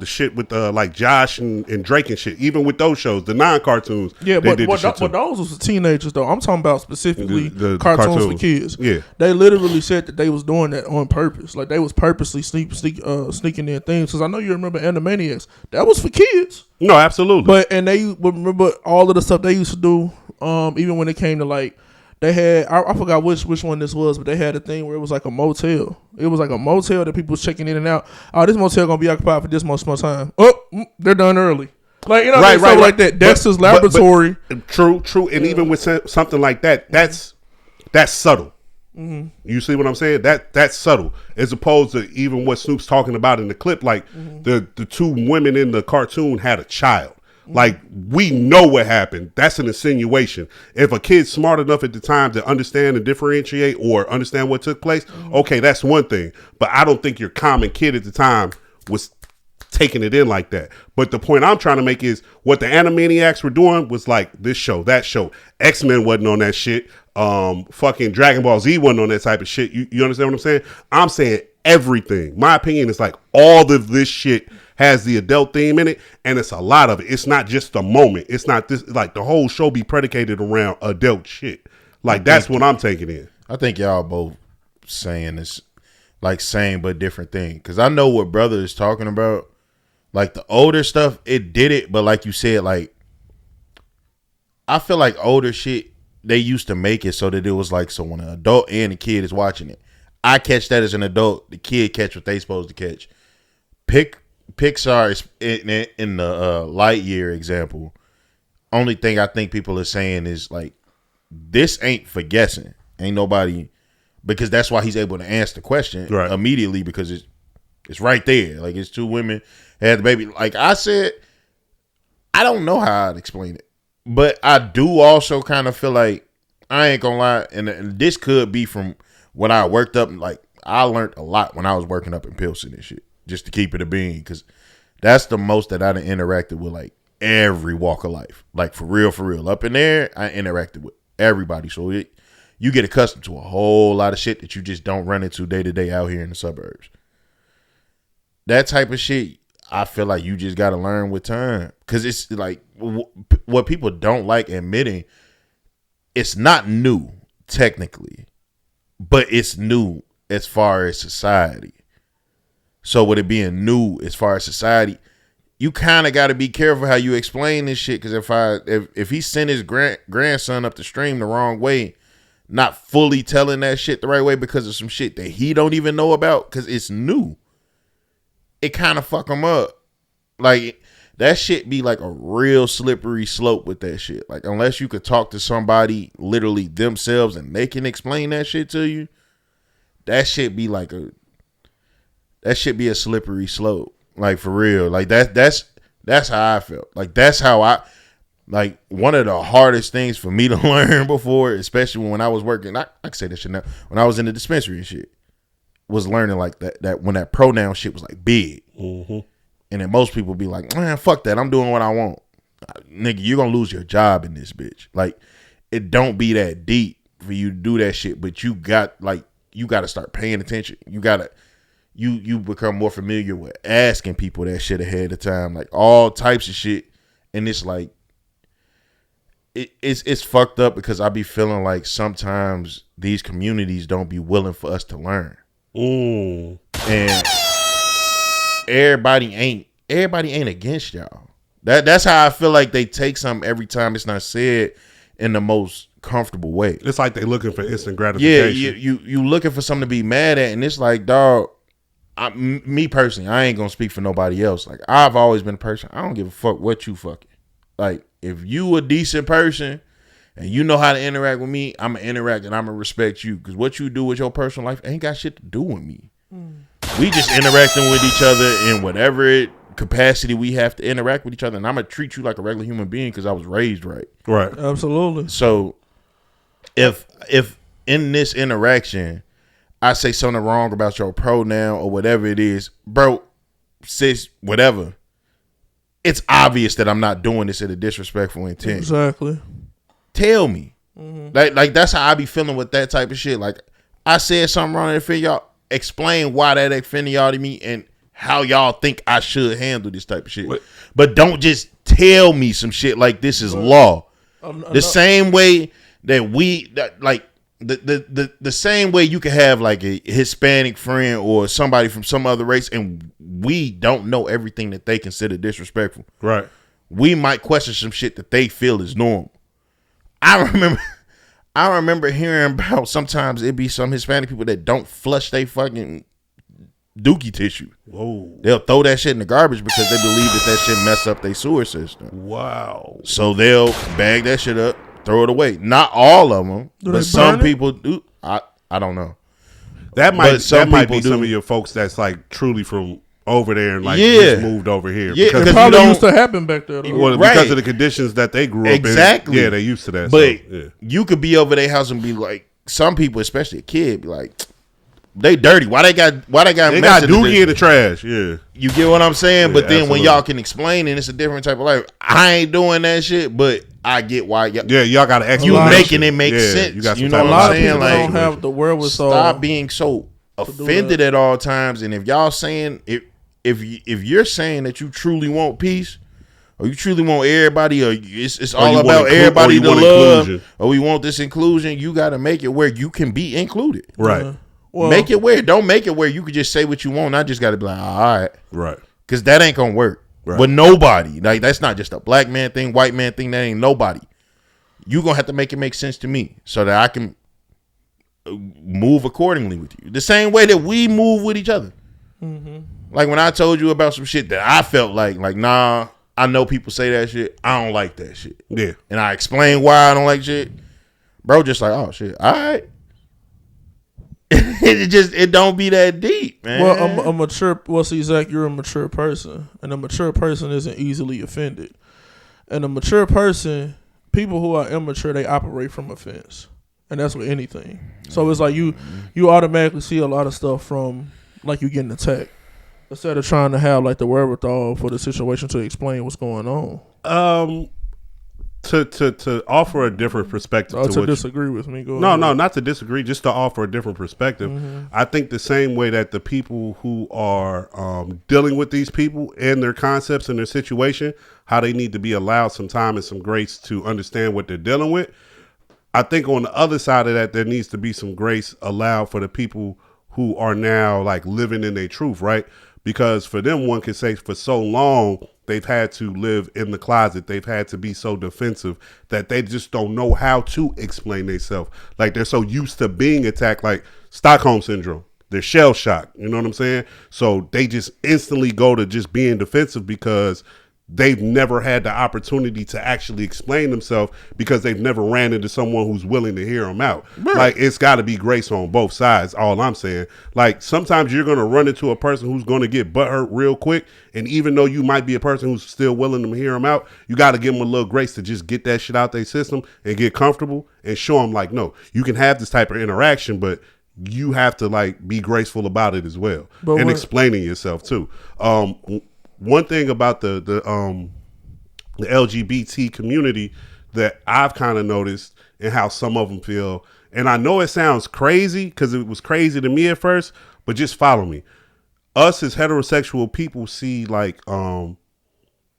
shit with like Josh and Drake and shit. Even with those shows, the non-cartoons. Yeah, but those was for teenagers though. I'm talking about specifically the cartoons for kids. Yeah, they literally said that they was doing that on purpose. Like they was purposely sneaking in things. Because I know you remember Animaniacs. That was for kids. No, absolutely. But and they remember all of the stuff they used to do. Even when it came to like. They had, I forgot which one this was, but they had a thing where it was like a motel. It was like a motel that people was checking in and out. Oh, this motel going to be occupied for this much more time. Oh, they're done early. Like, you know, right, like that. Dexter's Laboratory. But true. And even with something like that, that's subtle. Mm-hmm. You see what I'm saying? That's subtle. As opposed to even what Snoop's talking about in the clip, like the two women in the cartoon had a child. Like, we know what happened. That's an insinuation. If a kid's smart enough at the time to understand and differentiate or understand what took place, okay, that's one thing. But I don't think your common kid at the time was taking it in like that. But the point I'm trying to make is what the Animaniacs were doing was like this show, that show. X-Men wasn't on that shit. Fucking Dragon Ball Z wasn't on that type of shit. You understand what I'm saying? I'm saying everything. My opinion is like all of this shit has the adult theme in it, and it's a lot of it. It's not just a moment. It's not this, like the whole show be predicated around adult shit. Like that's what I'm taking in. I think y'all both saying this like same but different thing. Because I know what brother is talking about. Like the older stuff, it did it, but like you said, like I feel like older shit, they used to make it so that it was like, so when an adult and a kid is watching it, I catch that as an adult, the kid catch what they supposed to catch. Pixar is in the Lightyear example. Only thing I think people are saying is like, this ain't for guessing. Ain't nobody, because that's why he's able to answer the question immediately, because it's right there. Like it's two women had the baby. Like I said, I don't know how I'd explain it, but I do also kind of feel like, I ain't gonna lie, and this could be from when I worked up. Like I learned a lot when I was working up in Pilsen and shit. Just to keep it a bean, because that's the most that I done interacted with like every walk of life. Like for real. Up in there, I interacted with everybody. So you get accustomed to a whole lot of shit that you just don't run into day to day out here in the suburbs. That type of shit, I feel like you just got to learn with time. Because it's like what people don't like admitting, it's not new technically, but it's new as far as society. So with it being new as far as society, you kind of got to be careful how you explain this shit. Because if he sent his grandson up the stream the wrong way, not fully telling that shit the right way because of some shit that he don't even know about because it's new, it kind of fuck him up. Like, that shit be like a real slippery slope with that shit. Like, unless you could talk to somebody literally themselves and they can explain that shit to you, that shit be a slippery slope. Like, for real. Like, that's how I felt. Like, that's how like, one of the hardest things for me to learn before, especially when I was working, I can say this shit now, when I was in the dispensary and shit, was learning like that when that pronoun shit was like big. Mm-hmm. And then most people be like, man, fuck that. I'm doing what I want. Nigga, you're going to lose your job in this bitch. Like, it don't be that deep for you to do that shit, but you got to start paying attention. You become more familiar with asking people that shit ahead of time, like all types of shit. And it's like, it's fucked up because I be feeling like sometimes these communities don't be willing for us to learn. Ooh. And everybody ain't against y'all. That's how I feel like they take something every time it's not said in the most comfortable way. It's like they looking for instant gratification. Yeah, you looking for something to be mad at, and it's like, dog, me personally, I ain't gonna speak for nobody else. Like, I've always been a person, I don't give a fuck what you fucking. Like, if you a decent person and you know how to interact with me, I'm gonna interact and I'm gonna respect you. Because what you do with your personal life ain't got shit to do with me. We just interacting with each other in whatever capacity we have to interact with each other, and I'm gonna treat you like a regular human being because I was raised right. Right. Absolutely. So if in this interaction I say something wrong about your pronoun or whatever it is, bro, sis, whatever, it's obvious that I'm not doing this at a disrespectful intent. Exactly. Tell me. Like that's how I be feeling with that type of shit. Like, I said something wrong that offended y'all. Explain why that offended y'all to me and how y'all think I should handle this type of shit. But don't just tell me some shit like this is law. The same way that the same way you can have like a Hispanic friend or somebody from some other race and we don't know everything that they consider disrespectful. Right. We might question some shit that they feel is normal. I remember hearing about sometimes it be some Hispanic people that don't flush they fucking dookie tissue. Whoa. They'll throw that shit in the garbage because they believe that shit mess up their sewer system. Wow. So they'll bag that shit up, throw it away. Not all of them, but some people do. I don't know. That might be some do. of your folks that's like truly from over there and like Yeah. just moved over here. Yeah, because it probably used to happen back there. Well, Right. because of the conditions that they grew up in. Exactly. Yeah, they used to that. But so, yeah. you could be over their house and be like, some people, especially a kid, be like, they dirty. Why they got They got dookie in the trash. Yeah. You get what I'm saying? Yeah, But then absolutely. when y'all can explain it, it's a different type of life. I ain't doing that shit, but I get why y'all. Yeah, y'all got to You making it make sense. You got You some know type what A I'm lot of saying? people Like, don't have the wherewithal. stop being so offended at all times. And if y'all saying if you're saying that you truly want peace, or you truly want everybody, or it's all about everybody to love, inclusion. Or we want this inclusion, you got to make it where you can be included. Right. Well, Make it where. Don't make it where you could just say what you want. I just got to be like, all right. Right. Because that ain't going to work. Right. With nobody. Like, that's not just a black man thing, white man thing. That ain't nobody. You going to have to make it make sense to me so that I can move accordingly with you. The same way that we move with each other. Mm-hmm. Like, when I told you about some shit that I felt like, nah, I know people say that shit. I don't like that shit. Yeah. And I explained why I don't like shit. Bro, just like, oh, shit. All right. It don't be that deep, man. Well, a mature. Well, see, Zach, you're a mature person, and a mature person isn't easily offended. And a mature person, people who are immature, they operate from offense, and that's with anything. So it's like you automatically see a lot of stuff from like you getting attacked instead of trying to have like the wherewithal for the situation to explain what's going on. To offer a different perspective. To disagree with me. Go No, ahead. not to disagree. Just to offer a different perspective. Mm-hmm. I think the same way that the people who are dealing with these people and their concepts and their situation, how they need to be allowed some time and some grace to understand what they're dealing with. I think on the other side of that, there needs to be some grace allowed for the people who are now like living in their truth, right? because for them, one can say for so long they've had to live in the closet. They've had to be so defensive that they just don't know how to explain themselves. Like they're so used to being attacked, like Stockholm syndrome. They're shell shocked. You know what I'm saying? So they just instantly go to just being defensive because they've never had the opportunity to actually explain themselves because they've never ran into someone who's willing to hear them out. Right. Like, it's got to be grace on both sides, all I'm saying. Like, sometimes you're going to run into a person who's going to get butthurt real quick, and even though you might be a person who's still willing to hear them out, you got to give them a little grace to just get that shit out their system and get comfortable and show them, like, no, you can have this type of interaction, but you have to, like, be graceful about it as well. But and explaining yourself, too. One thing about the LGBT community that I've kind of noticed and how some of them feel, and I know it sounds crazy because it was crazy to me at first, but just follow me. Us as heterosexual people see like the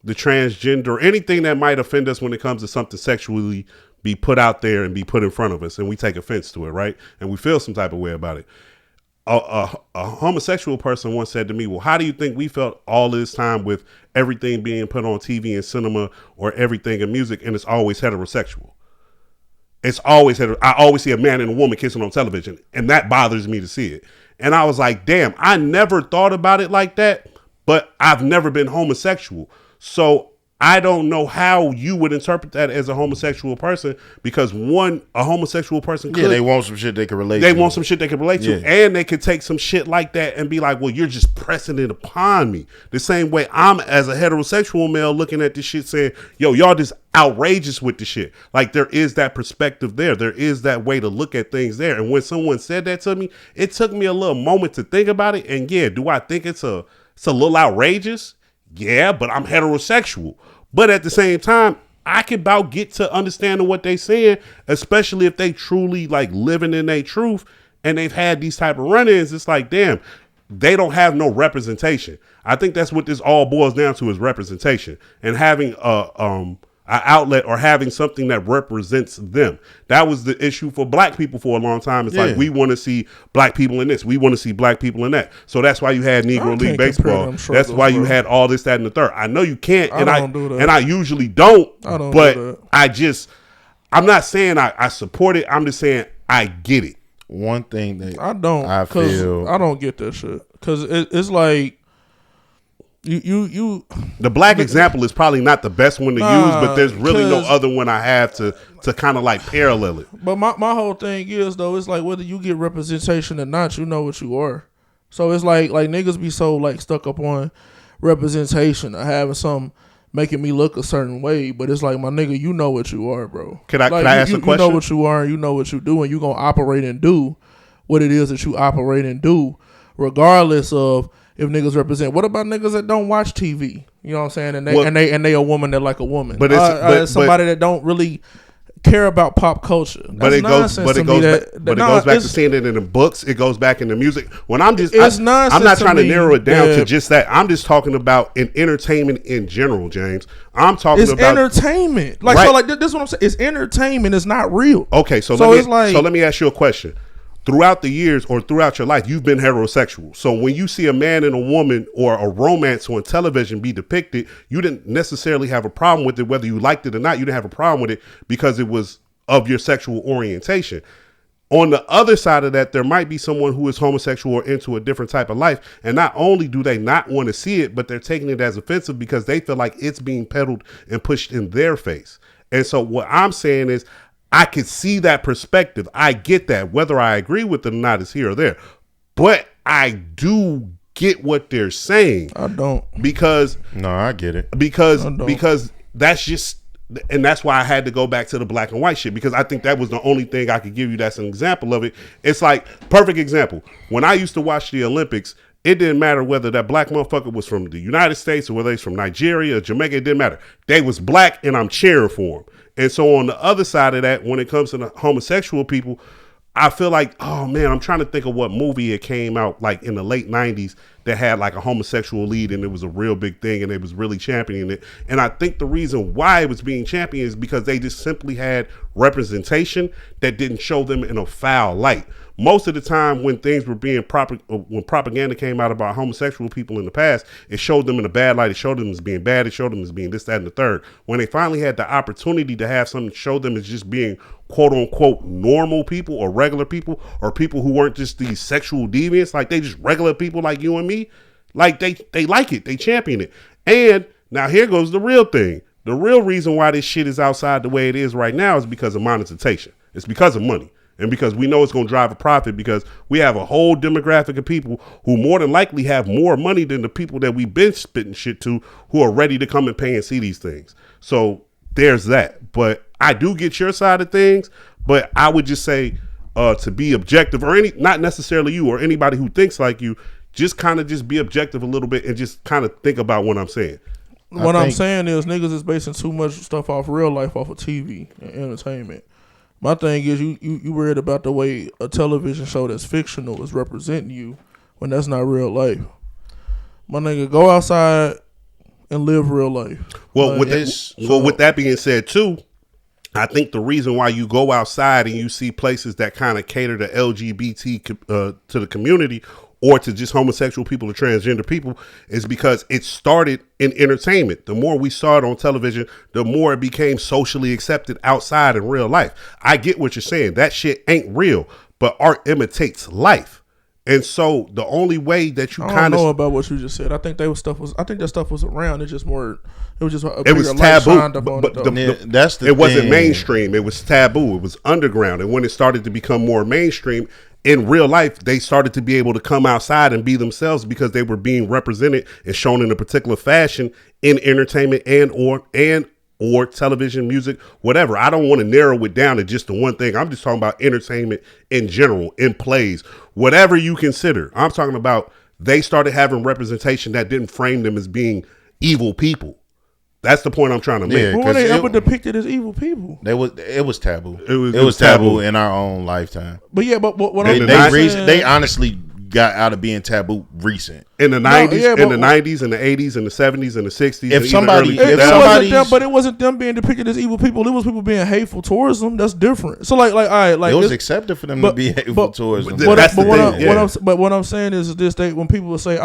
transgender, anything that might offend us when it comes to something sexually be put out there and be put in front of us, and we take offense to it, right? And we feel some type of way about it. A homosexual person once said to me, well, how do you think we felt all this time with everything being put on TV and cinema or everything in music, and it's always heterosexual? It's always I always see a man and a woman kissing on television, and that bothers me to see it. And I was like, damn, I never thought about it like that, but I've never been homosexual. So I don't know how you would interpret that as a homosexual person, because one, a homosexual person could. Yeah, they want some shit they can relate to. They want some shit they can relate to. And they could take some shit like that and be like, well, you're just pressing it upon me. The same way I'm, as a heterosexual male, looking at this shit saying, yo, y'all just outrageous with the shit. Like, there is that perspective there. There is that way to look at things there. And when someone said that to me, it took me a little moment to think about it. And yeah, do I think it's a little outrageous? Yeah, but I'm heterosexual. But at the same time, I can about get to understanding what they saying, especially if they truly like living in their truth and they've had these type of run-ins. It's like, damn, they don't have no representation. I think that's what this all boils down to, is representation and having an outlet or having something that represents them. That was the issue for black people for a long time. It's like, we want to see black people in this. We want to see black people in that. So that's why you had Negro League Baseball. That's why you had all this, that, and the third. I know you can't, and I usually don't, but I'm not saying I support it. I'm just saying I get it. One thing that I don't get that shit, because it's like, You the black example is probably not the best one to use, but there's really no other one I have to kind of like parallel it. But my whole thing is, though, it's like whether you get representation or not, you know what you are. So it's like niggas be so like stuck up on representation or having some making me look a certain way, but it's like, my nigga, you know what you are, bro. Can I ask a question? You know what you are, and you know what you do, and you gonna operate and do what it is that you operate and do, regardless of if niggas represent. What about niggas that don't watch TV? You know what I'm saying? And they a woman that like a woman. But it's somebody that don't really care about pop culture. But it goes back to seeing it in the books. It goes back in the music. When I'm not trying to narrow it down to just that. I'm just talking about in entertainment in general, James. I'm talking about entertainment. Like, right. So like this is what I'm saying. It's entertainment. It's not real. Okay, so let me ask you a question. Throughout the years or throughout your life, you've been heterosexual. So when you see a man and a woman or a romance on television be depicted, you didn't necessarily have a problem with it, whether you liked it or not. You didn't have a problem with it because it was of your sexual orientation. On the other side of that, there might be someone who is homosexual or into a different type of life. And not only do they not want to see it, but they're taking it as offensive because they feel like it's being peddled and pushed in their face. And so what I'm saying is, I can see that perspective. I get that. Whether I agree with it or not is here or there. But I do get what they're saying. I don't. Because no, I get it. Because that's just, and that's why I had to go back to the black and white shit, because I think that was the only thing I could give you that's an example of it. It's like, perfect example. When I used to watch the Olympics, it didn't matter whether that black motherfucker was from the United States or whether he's from Nigeria or Jamaica. It didn't matter. They was black and I'm cheering for him. And so on the other side of that, when it comes to the homosexual people, I feel like, oh man, I'm trying to think of what movie it came out like in the late 90s that had like a homosexual lead, and it was a real big thing and it was really championing it. And I think the reason why it was being championed is because they just simply had representation that didn't show them in a foul light. most of the time when things were being when propaganda came out about homosexual people in the past, it showed them in a bad light. It showed them as being bad. It showed them as being this, that, and the third. When they finally had the opportunity to have something show them as just being quote unquote normal people or regular people or people who weren't just these sexual deviants, like they just regular people like you and me, like they like it. They champion it. And now here goes the real thing. The real reason why this shit is outside the way it is right now is because of monetization. It's because of money. And because we know it's going to drive a profit because we have a whole demographic of people who more than likely have more money than the people that we've been spitting shit to who are ready to come and pay and see these things. So there's that. But I do get your side of things. But I would just say to be objective or not necessarily you or anybody who thinks like you, just kind of just be objective a little bit and just kind of think about what I'm saying. What I'm saying is niggas is basing too much stuff off real life off of TV and entertainment. My thing is you worried about the way a television show that's fictional is representing you when that's not real life. My nigga, go outside and live real life. Well, with that being said too, I think the reason why you go outside and you see places that kind of cater to LGBT to the community or to just homosexual people or transgender people is because it started in entertainment. The more we saw it on television, the more it became socially accepted outside in real life. I get what you're saying. That shit ain't real, but art imitates life. And so the only way that you kind of... I don't know about what you just said. I think that stuff was around. It was taboo. But it wasn't mainstream. It was taboo. It was underground. And when it started to become more mainstream, in real life, they started to be able to come outside and be themselves because they were being represented and shown in a particular fashion in entertainment and or television, music, whatever. I don't want to narrow it down to just the one thing. I'm just talking about entertainment in general, in plays, whatever you consider. I'm talking about they started having representation that didn't frame them as being evil people. That's the point I'm trying to make. Yeah, were they ever depicted as evil people? It was taboo. It was taboo in our own lifetime. But yeah, but what they honestly got out of being taboo recent in the 90s, in the 90s, and the 80s, and the 70s, and the 60s. But it wasn't them being depicted as evil people. It was people being hateful towards them. That's different. So all right, it was accepted for them to be hateful towards them. But what I'm saying is this: when people will say,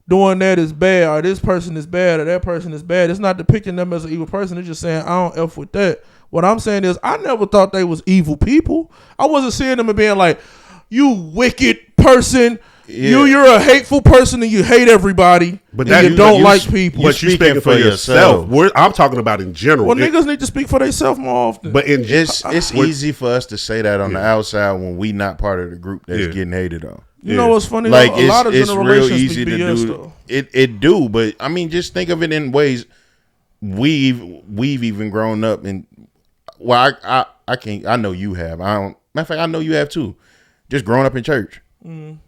doing that is bad, or this person is bad, or that person is bad. It's not depicting them as an evil person. It's just saying, I don't F with that. What I'm saying is, I never thought they was evil people. I wasn't seeing them and being like, you wicked person. Yeah. You're a hateful person and you hate everybody. But you don't like people. But you speaking for yourself. I'm talking about in general. Well, niggas need to speak for themselves more often. But it's easy for us to say that on the outside when we not part of the group that's getting hated on. You know what's funny? Like a lot of it's real easy to do. Though. It do, but I mean, just think of it in ways we've even grown up and I can't. I know you have. Matter of fact, I know you have too. Just growing up in church. Mm.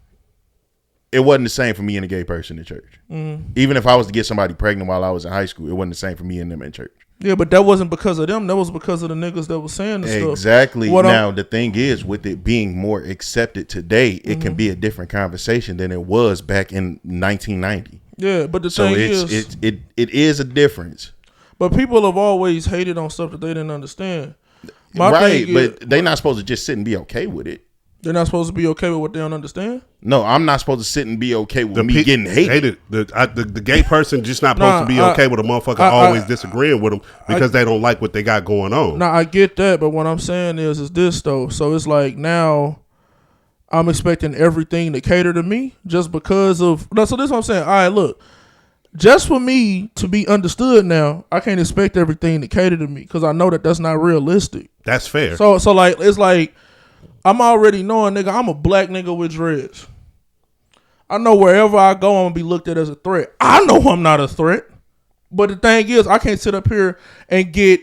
It wasn't the same for me and a gay person in church. Mm. Even if I was to get somebody pregnant while I was in high school, it wasn't the same for me and them in church. Yeah, but that wasn't because of them. That was because of the niggas that was saying the stuff. Exactly. Now, the thing is, with it being more accepted today, it can be a different conversation than it was back in 1990. Yeah, but the thing is... it is a difference. But people have always hated on stuff that they didn't understand. But they're not supposed to just sit and be okay with it. They're not supposed to be okay with what they don't understand? No, I'm not supposed to sit and be okay with me getting hated. The gay person just not supposed to be okay with a motherfucker always disagreeing with them because they don't like what they got going on. Now, I get that, but what I'm saying is this, though. So it's like now I'm expecting everything to cater to me just because of... So this is what I'm saying. All right, look. Just for me to be understood now, I can't expect everything to cater to me because I know that that's not realistic. That's fair. So like, it's like... I'm already knowing, nigga, I'm a black nigga with dreads. I know wherever I go, I'm going to be looked at as a threat. I know I'm not a threat. But the thing is, I can't sit up here and get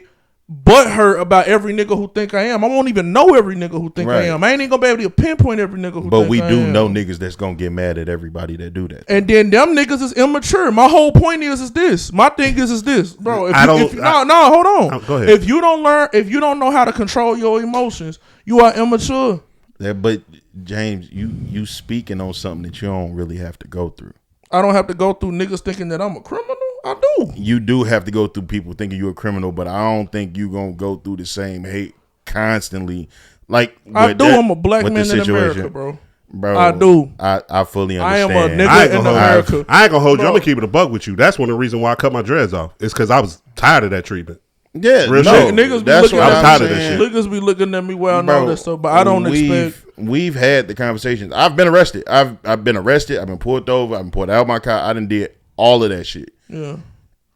butthurt about every nigga who think I am. I won't even know every nigga who think I am. I ain't even going to be able to pinpoint every nigga who think I am. But we do know niggas that's going to get mad at everybody that do that. And then them niggas is immature. My whole point is this. My thing is this. Bro, hold on. Go ahead. If you don't know how to control your emotions, you are immature. Yeah, but James, you speaking on something that you don't really have to go through. I don't have to go through niggas thinking that I'm a criminal. I do. You do have to go through people thinking you're a criminal, but I don't think you're going to go through the same hate constantly Like I do. I'm a black with man this in situation. America, bro. Bro, I do. I fully I am understand. a nigga in America. I ain't gonna hold you. Bro. I'm gonna keep it a buck with you. That's one of the reasons why I cut my dreads off. It's because I was tired of that treatment. Yeah, real no, shit. Niggas be that's looking what at I'm tired of saying. that shit. Niggas be looking at me well and all Bro, that stuff, but I don't expect. We've had the conversations. I've been arrested. I've been arrested. I've been pulled over. I've been pulled out of my car. I done did all of that shit. Yeah.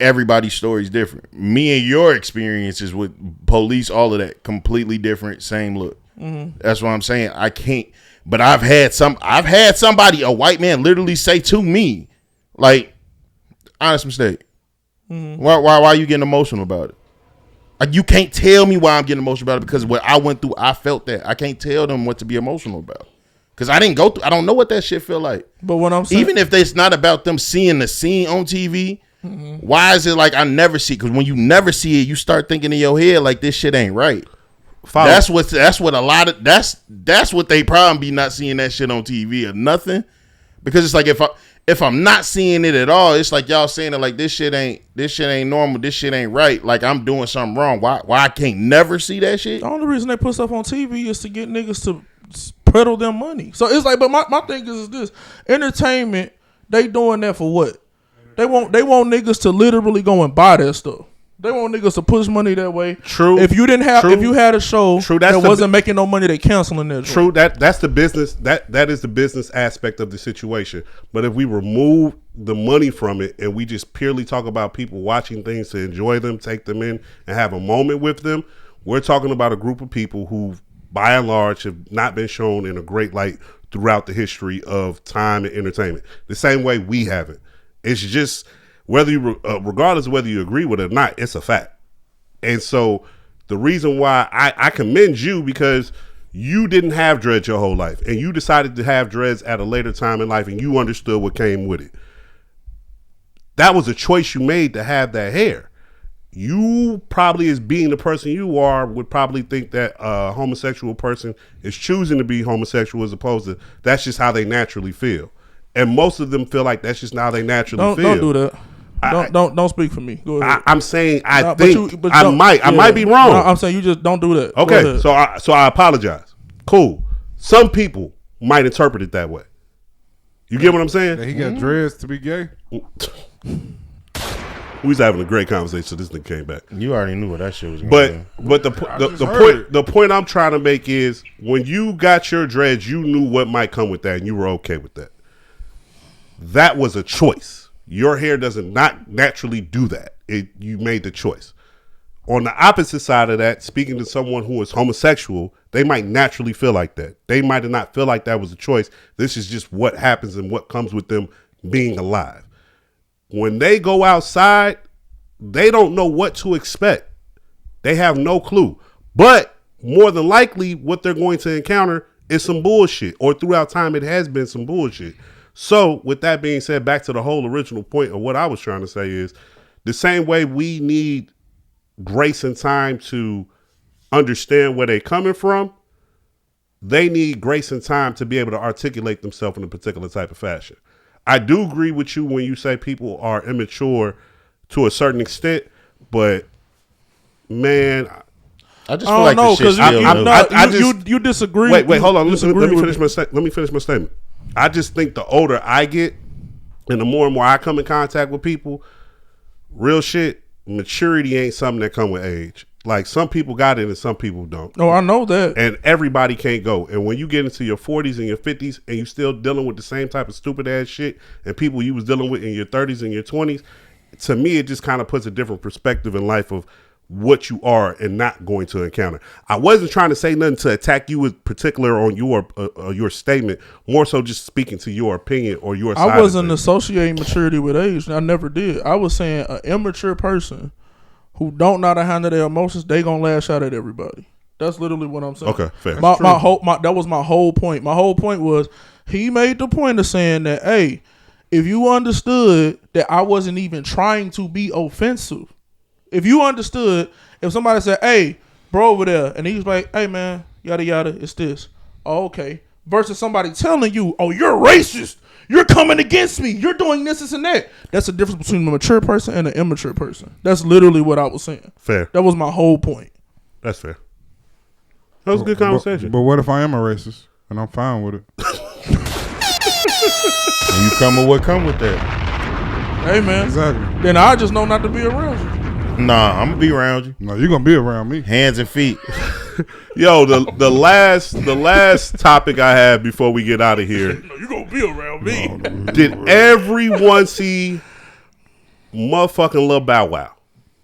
Everybody's story is different. Me and your experiences with police, all of that, completely different. Same look. Mm-hmm. That's what I'm saying. I can't. But I've had somebody, a white man, literally say to me, like, honest mistake. Mm-hmm. Why are you getting emotional about it? Like, you can't tell me why I'm getting emotional about it because what I went through, I felt that. I can't tell them what to be emotional about because I didn't go through. I don't know what that shit feel like. But what I'm saying, even if it's not about them seeing the scene on TV, why is it like I never see? Because when you never see it, you start thinking in your head like this shit ain't right. That's what a lot of that's what they probably be not seeing that shit on TV or nothing. Because it's like if I'm not seeing it at all, it's like y'all saying it like this shit ain't normal, this shit ain't right. Like I'm doing something wrong. Why I can't never see that shit? the only reason they put stuff on TV is to get niggas to peddle their money. So it's like, but my thing is this: entertainment. They doing that for what? They want niggas to literally go and buy that stuff. They want niggas to push money that way. True. If you had a show that wasn't making no money, they canceling that. True. That's the business. That is the business aspect of the situation. But if we remove the money from it and we just purely talk about people watching things to enjoy them, take them in, and have a moment with them, we're talking about a group of people who, by and large, have not been shown in a great light throughout the history of time and entertainment. The same way we haven't. It's just whether you, regardless of whether you agree with it or not, it's a fact. And so the reason why I commend you because you didn't have dreads your whole life and you decided to have dreads at a later time in life and you understood what came with it. That was a choice you made to have that hair. You probably, as being the person you are, would probably think that a homosexual person is choosing to be homosexual as opposed to that's just how they naturally feel. And most of them feel like that's just how they naturally feel. Don't do that. Don't speak for me. Go ahead. I'm saying I might be wrong. No, I'm saying you just don't do that. Okay, so I apologize. Cool. Some people might interpret it that way. You get what I'm saying? That he got dreads to be gay. We was having a great conversation. So this thing came back. You already knew what that shit was going to But the point I'm trying to make is when you got your dreads, you knew what might come with that, and you were okay with that. That was a choice. Your hair doesn't not naturally do that. You made the choice. On the opposite side of that, speaking to someone who is homosexual, they might naturally feel like that. They might not feel like that was a choice. This is just what happens and what comes with them being alive. When they go outside, they don't know what to expect. They have no clue. But more than likely, what they're going to encounter is some bullshit. Or throughout time, it has been some bullshit. So with that being said, back to the whole original point of what I was trying to say is the same way we need grace and time to understand where they're coming from, they need grace and time to be able to articulate themselves in a particular type of fashion. I do agree with you when you say people are immature to a certain extent, but man, I just feel like this shit's still new. You disagree. Wait, hold on. Let me finish my statement. I just think the older I get and the more and more I come in contact with people, real shit, maturity ain't something that come with age. Like some people got it and some people don't. Oh, I know that. And everybody can't go. And when you get into your 40s and your 50s and you still dealing with the same type of stupid ass shit and people you was dealing with in your 30s and your 20s, to me it just kind of puts a different perspective in life of what you are and not going to encounter. I wasn't trying to say nothing to attack you in particular on your statement, more so just speaking to your opinion or your side. I wasn't associating maturity with age. I never did. I was saying an immature person who don't know how to handle their emotions, they gonna lash out at everybody. That's literally what I'm saying. Okay, fair. That was my whole point. My whole point was he made the point of saying that, hey, if you understood that I wasn't even trying to be offensive, if you understood, if somebody said, hey, bro over there, and he's like, hey man, yada yada, it's this. Oh, okay. Versus somebody telling you, oh, you're racist. You're coming against me. You're doing this and that. That's the difference between a mature person and an immature person. That's literally what I was saying. Fair. That was my whole point. That's fair. That was a good conversation. But what if I am a racist and I'm fine with it? And you come with what come with that. Hey, man. Exactly. Then I just know not to be around you. Nah, I'm gonna be around you. No, you're gonna be around me. Hands and feet. Yo, the last topic I have before we get out of here. No, you gonna be around me. Did everyone see motherfucking Lil Bow Wow?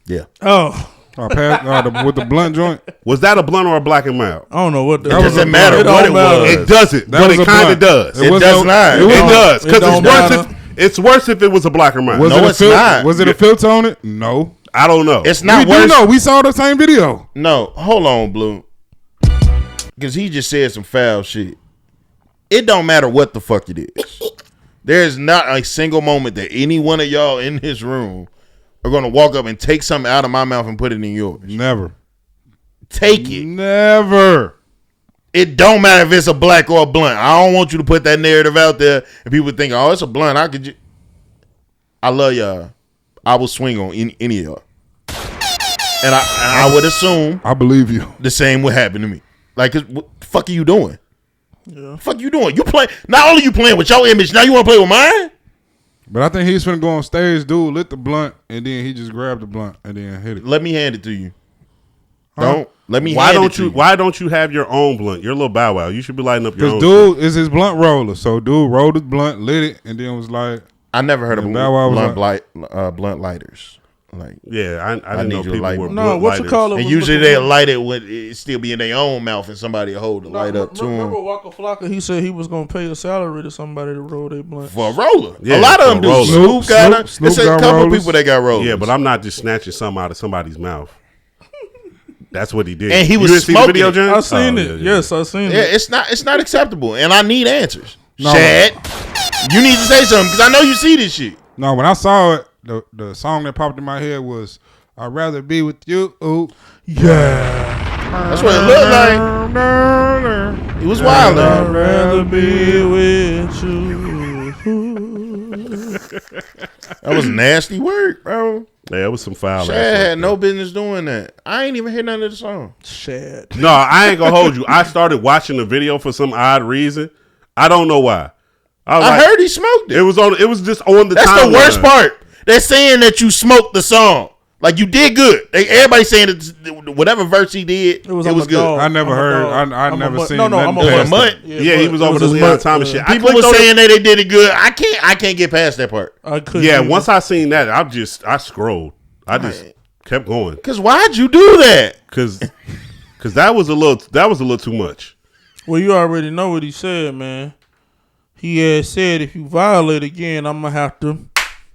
Yeah. Oh. With the blunt joint. Was that a blunt or a black and mild? I don't know what It doesn't matter what it was. It doesn't, That but was it a kind of blunt. does. It does not. It does, because don't matter. it's worse if it was a black or mild. No, it's not. Was it a filter on it? No. I don't know. It's not We worse. do know. We saw the same video. No, hold on, Blue. Because he just said some foul shit. It don't matter what the fuck it is. There is not a single moment that any one of y'all in this room are going to walk up and take something out of my mouth and put it in yours. Never. Take it. Never. It don't matter if it's a black or a blunt. I don't want you to put that narrative out there and people think, oh, it's a blunt. I love y'all. I will swing on any of y'all. And I would assume I believe you. the same would happen to me. Like, what the fuck are you doing? Yeah. The fuck you doing? You play. Not only you playing with your image, now you want to play with mine? But I think he's finna go on stage, dude, lit the blunt, and then he just grabbed the blunt and then hit it. Let me hand it to you. Huh? Why don't you have your own blunt? You're a little Bow Wow. You should be lighting up your own. Because dude is his blunt roller. So dude rolled his blunt, lit it, and then was like, I never heard of Bow Wow was blunt lighters. Like, yeah, I didn't know people were no, blunt what you lighters. call it? And usually they light it when it still be in their own mouth and somebody hold the light up to Remember them. Waka Flocka? He said he was gonna pay a salary to somebody to roll their blunt. For a roller. Yeah, a lot of for them a do. roller. Snoop got it. Snoop It's a got couple rollers. people that got rollers. Yeah, but I'm not just snatching something out of somebody's mouth. That's what he did. And he You was didn't see the smoking video, it. John? I seen it. Yeah. Yes, I seen Yeah, it. it's not acceptable, and I need answers. No. Chad, you need to say something because I know you see this shit. no, when I saw it, the song that popped in my head was, I'd rather be with you. Ooh. Yeah. That's what it looked like. He was wild. I'd rather be with you. That was nasty work, bro. Yeah, it was some foul. Chad had no business doing that. I ain't even hear none of the song. Shad. No, I ain't gonna hold you. I started watching the video for some odd reason. I don't know why. I heard he smoked it. It was just on the. That's timeline. the worst part. They're saying that you smoked the song. Like you did good. Everybody saying that whatever verse he did, it was I'm a good. dog. I never I'm a heard. dog. I I'm never a seen no, nothing I'm a past mutt. that. Yeah, he was over the his Leon mutt, Thomas shit. People were saying that they did it good. I can't get past that part. I couldn't. Yeah, even. once I seen that, I scrolled. I just kept going Cause why'd you do that? because that was a little too much. Well, you already know what he said, man. He had said if you violate again, I'm gonna have to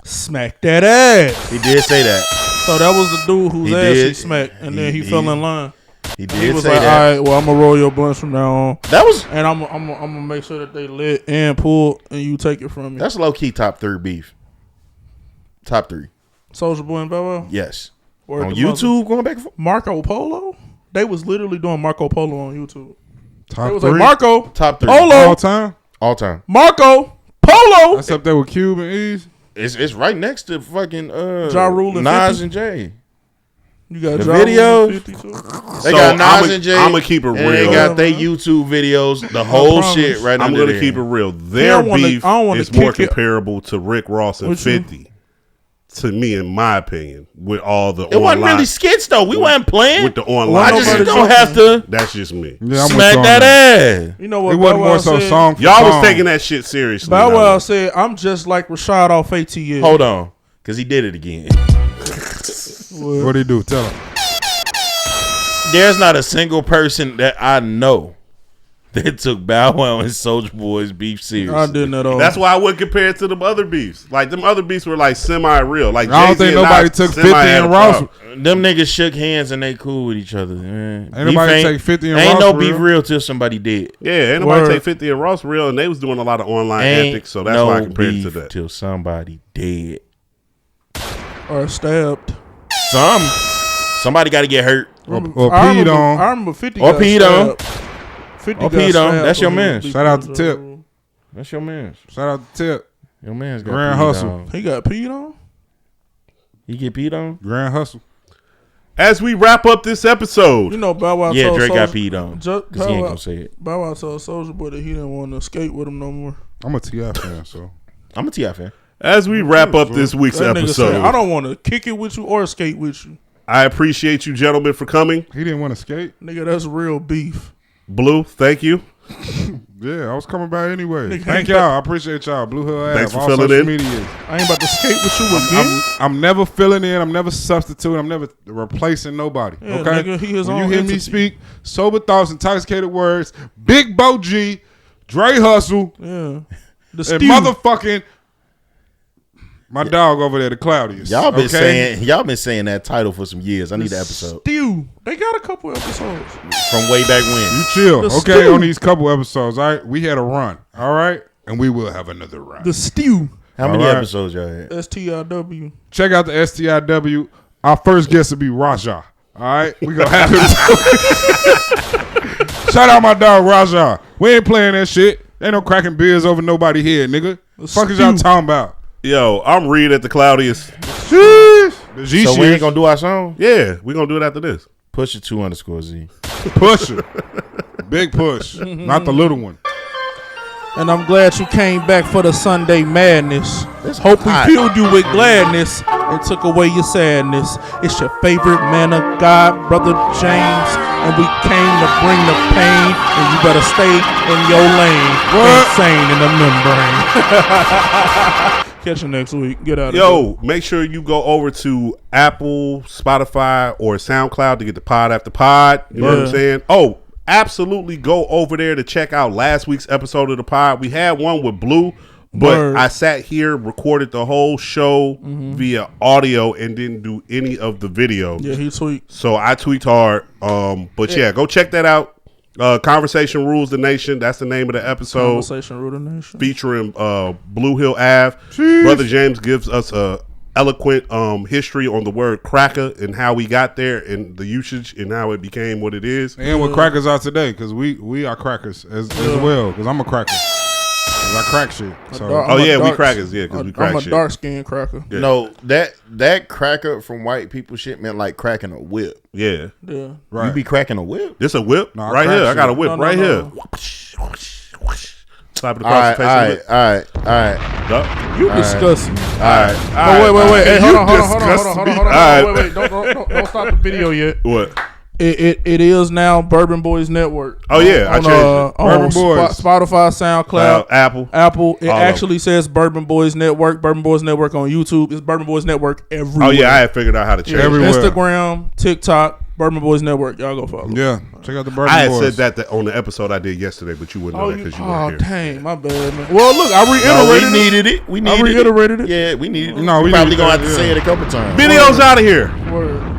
smack that ass. He did say that. So that was the dude whose He ass did. he smacked, and then he fell in line. He And did he was say like, that. "All right, well, I'm gonna roll your blunts from now on." That was And I'm gonna make sure that they lit and pulled, and you take it from me. that's low key top 3 beef. Top 3. Soulja Boy and Bow Wow. Yes. Word On to mother. YouTube, going back and forth. Marco Polo. They was literally doing Marco Polo on YouTube. Top It was 3 like Marco Top 3 Polo, all time. all time. Marco Polo. That's up there with Cube and Ease. It's right next to fucking Ja Rule and Nas 50. and Jay. You got The Ja Rule video. and 50 too. They got Nas and Jay. I'm gonna keep it and real. They got their Yeah, man. YouTube videos, the whole promise. shit right I'm under gonna there. keep it real. I Their don't wanna- beef I don't wanna is more kick it. comparable to Rick Ross and What you- 50. To me, in my opinion, with all the It wasn't really skits though. We wasn't playing. with the Well, online. I just nobody don't joking. have to That's just me. Yeah, I'm with smack you on that ass. You know what? It wasn't Bow more Wow so said? song for Y'all song. was taking that shit seriously. Bow though. Wow said, "I'm just like Rashad off ATL." Hold on, because he did it again. What'd he do? Tell him. There's not a single person that I know that took Bow Wow and Soulja Boy's beef seriously. I didn't at all. That's why I wouldn't compare it to them other beefs. Like them other beefs were like semi-real. Like I don't Jay-Z think and nobody Nas took semi 50 had a and Ross. problem. Them niggas shook hands and they cool with each other. Man. Ain't nobody Beef take 50 and ain't Ross no for beef real. real till somebody dead. Yeah, ain't nobody Word. take 50 and Ross real, and they was doing a lot of online Ain't antics, so that's no why I compared it to beef that. till somebody dead. or stabbed. Somebody got to get hurt. Or I peed remember- on. I remember 50 Or got peed on. stabbed. 50 Or got peed on. stabbed That's your when he man. was beefing Shout out with to Ja Tip. Rule. That's your man. Shout out to Tip. Your man's got Grand peed Hustle. on. He got peed on. He get peed on? Grand Hustle. As we wrap up this episode, You know, Bow Wow Yeah, told Drake got Soulja- peed on. Ju- Because he ain't Bow going to say it. Bow Wow told Soulja Boy that he didn't want to skate with him no more. I'm a T.I. fan, so. I'm a T.I. fan. as we wrap up this week's That nigga said, episode, I don't want to kick it with you or skate with you. I appreciate you gentlemen for coming. He didn't want to skate. Nigga, that's real beef. Blue, thank you. Yeah, I was coming by anyway. Nigga, Thank y'all. I appreciate y'all. Blue Hill Ave. Thanks for all filling social in. Media. I ain't about to skate with you again. I'm never filling in. I'm never substituting. I'm never replacing nobody. Yeah, okay? nigga, he his when you own hear entity. me speak, sober thoughts, intoxicated words, Big Bo G, Dre Hustle, Yeah. The and stew. motherfucking my dog over there, the Cloudiest. Y'all been saying that title for some years. I need an episode. Stew. They got a couple episodes. From way back when. You chill, The okay, stew. on these couple episodes, all right? We had a run, all right? And we will have another run. The stew. How many All right. episodes y'all had? STIW. Check out the STIW. Our first guest will be Raja. All right? We going to have him. Shout out my dog, Raja. We ain't playing that shit. Ain't no cracking beers over nobody here, nigga. The fuck is y'all talking about? Yo, I'm Reed at the Cloudiest. The G So we shit. ain't going to do our song? Yeah, we gonna do it after this. Push it 2_Z. Push it. Big push. Not the little one. And I'm glad you came back for the Sunday madness. It's Hope we hot. filled you with gladness and took away your sadness. It's your favorite man of God, Brother James. And we came to bring the pain. And you better stay in your lane. Insane in the membrane. Catch you next week. Get out of here. Yo, make sure you go over to Apple, Spotify, or SoundCloud to get the pod after pod. You know what I'm Yeah. saying? Oh, absolutely go over there to check out last week's episode of the pod. We had one with Blue, but Word. I sat here, recorded the whole show via audio and didn't do any of the video. Yeah, he tweaked. So I tweaked hard. But yeah, go check that out. Conversation Rules the Nation. That's the name of the episode. Conversation Rule the Nation. Featuring Blue Hill Ave. Jeez. Brother James gives us a eloquent history on the word cracker and how we got there and the usage and how it became what it is. And what crackers are today, because we are crackers as well, because I'm a cracker. 'Cause I crack shit. So. We crackers, yeah, because we crack I'm a shit. dark skinned cracker. Yeah. No, that cracker from white people shit meant like cracking a whip. Yeah. Yeah. Right. You be cracking a whip? This a whip? No, I right crack here. I got a shit. whip No, right no. here. Slap it across the face of it. All right. Yup. You disgusting. All right. Oh, wait. Hey, hold on. disgust me. Hold on. All right. Wait. Don't stop the video yet. What? It is now Bourbon Boys Network. Oh, yeah, I on, changed it. Bourbon on Boys. Spotify, SoundCloud, Apple. It All of actually says Bourbon Boys Network. Bourbon Boys Network on YouTube. It's Bourbon Boys Network everywhere. Oh, yeah, I had figured out how to change it. Everywhere. Instagram, TikTok, Bourbon Boys Network. Y'all go follow. Yeah. Check out the Bourbon I had Boys. said that on the episode I did yesterday, but you wouldn't know that because you weren't here. Dang, my bad, man. Well, look, I No, reiterated we needed it. We I needed reiterated it. Yeah, we needed it. No, we we probably needed gonna that, have to yeah. say it a couple times. Videos out of here. Word.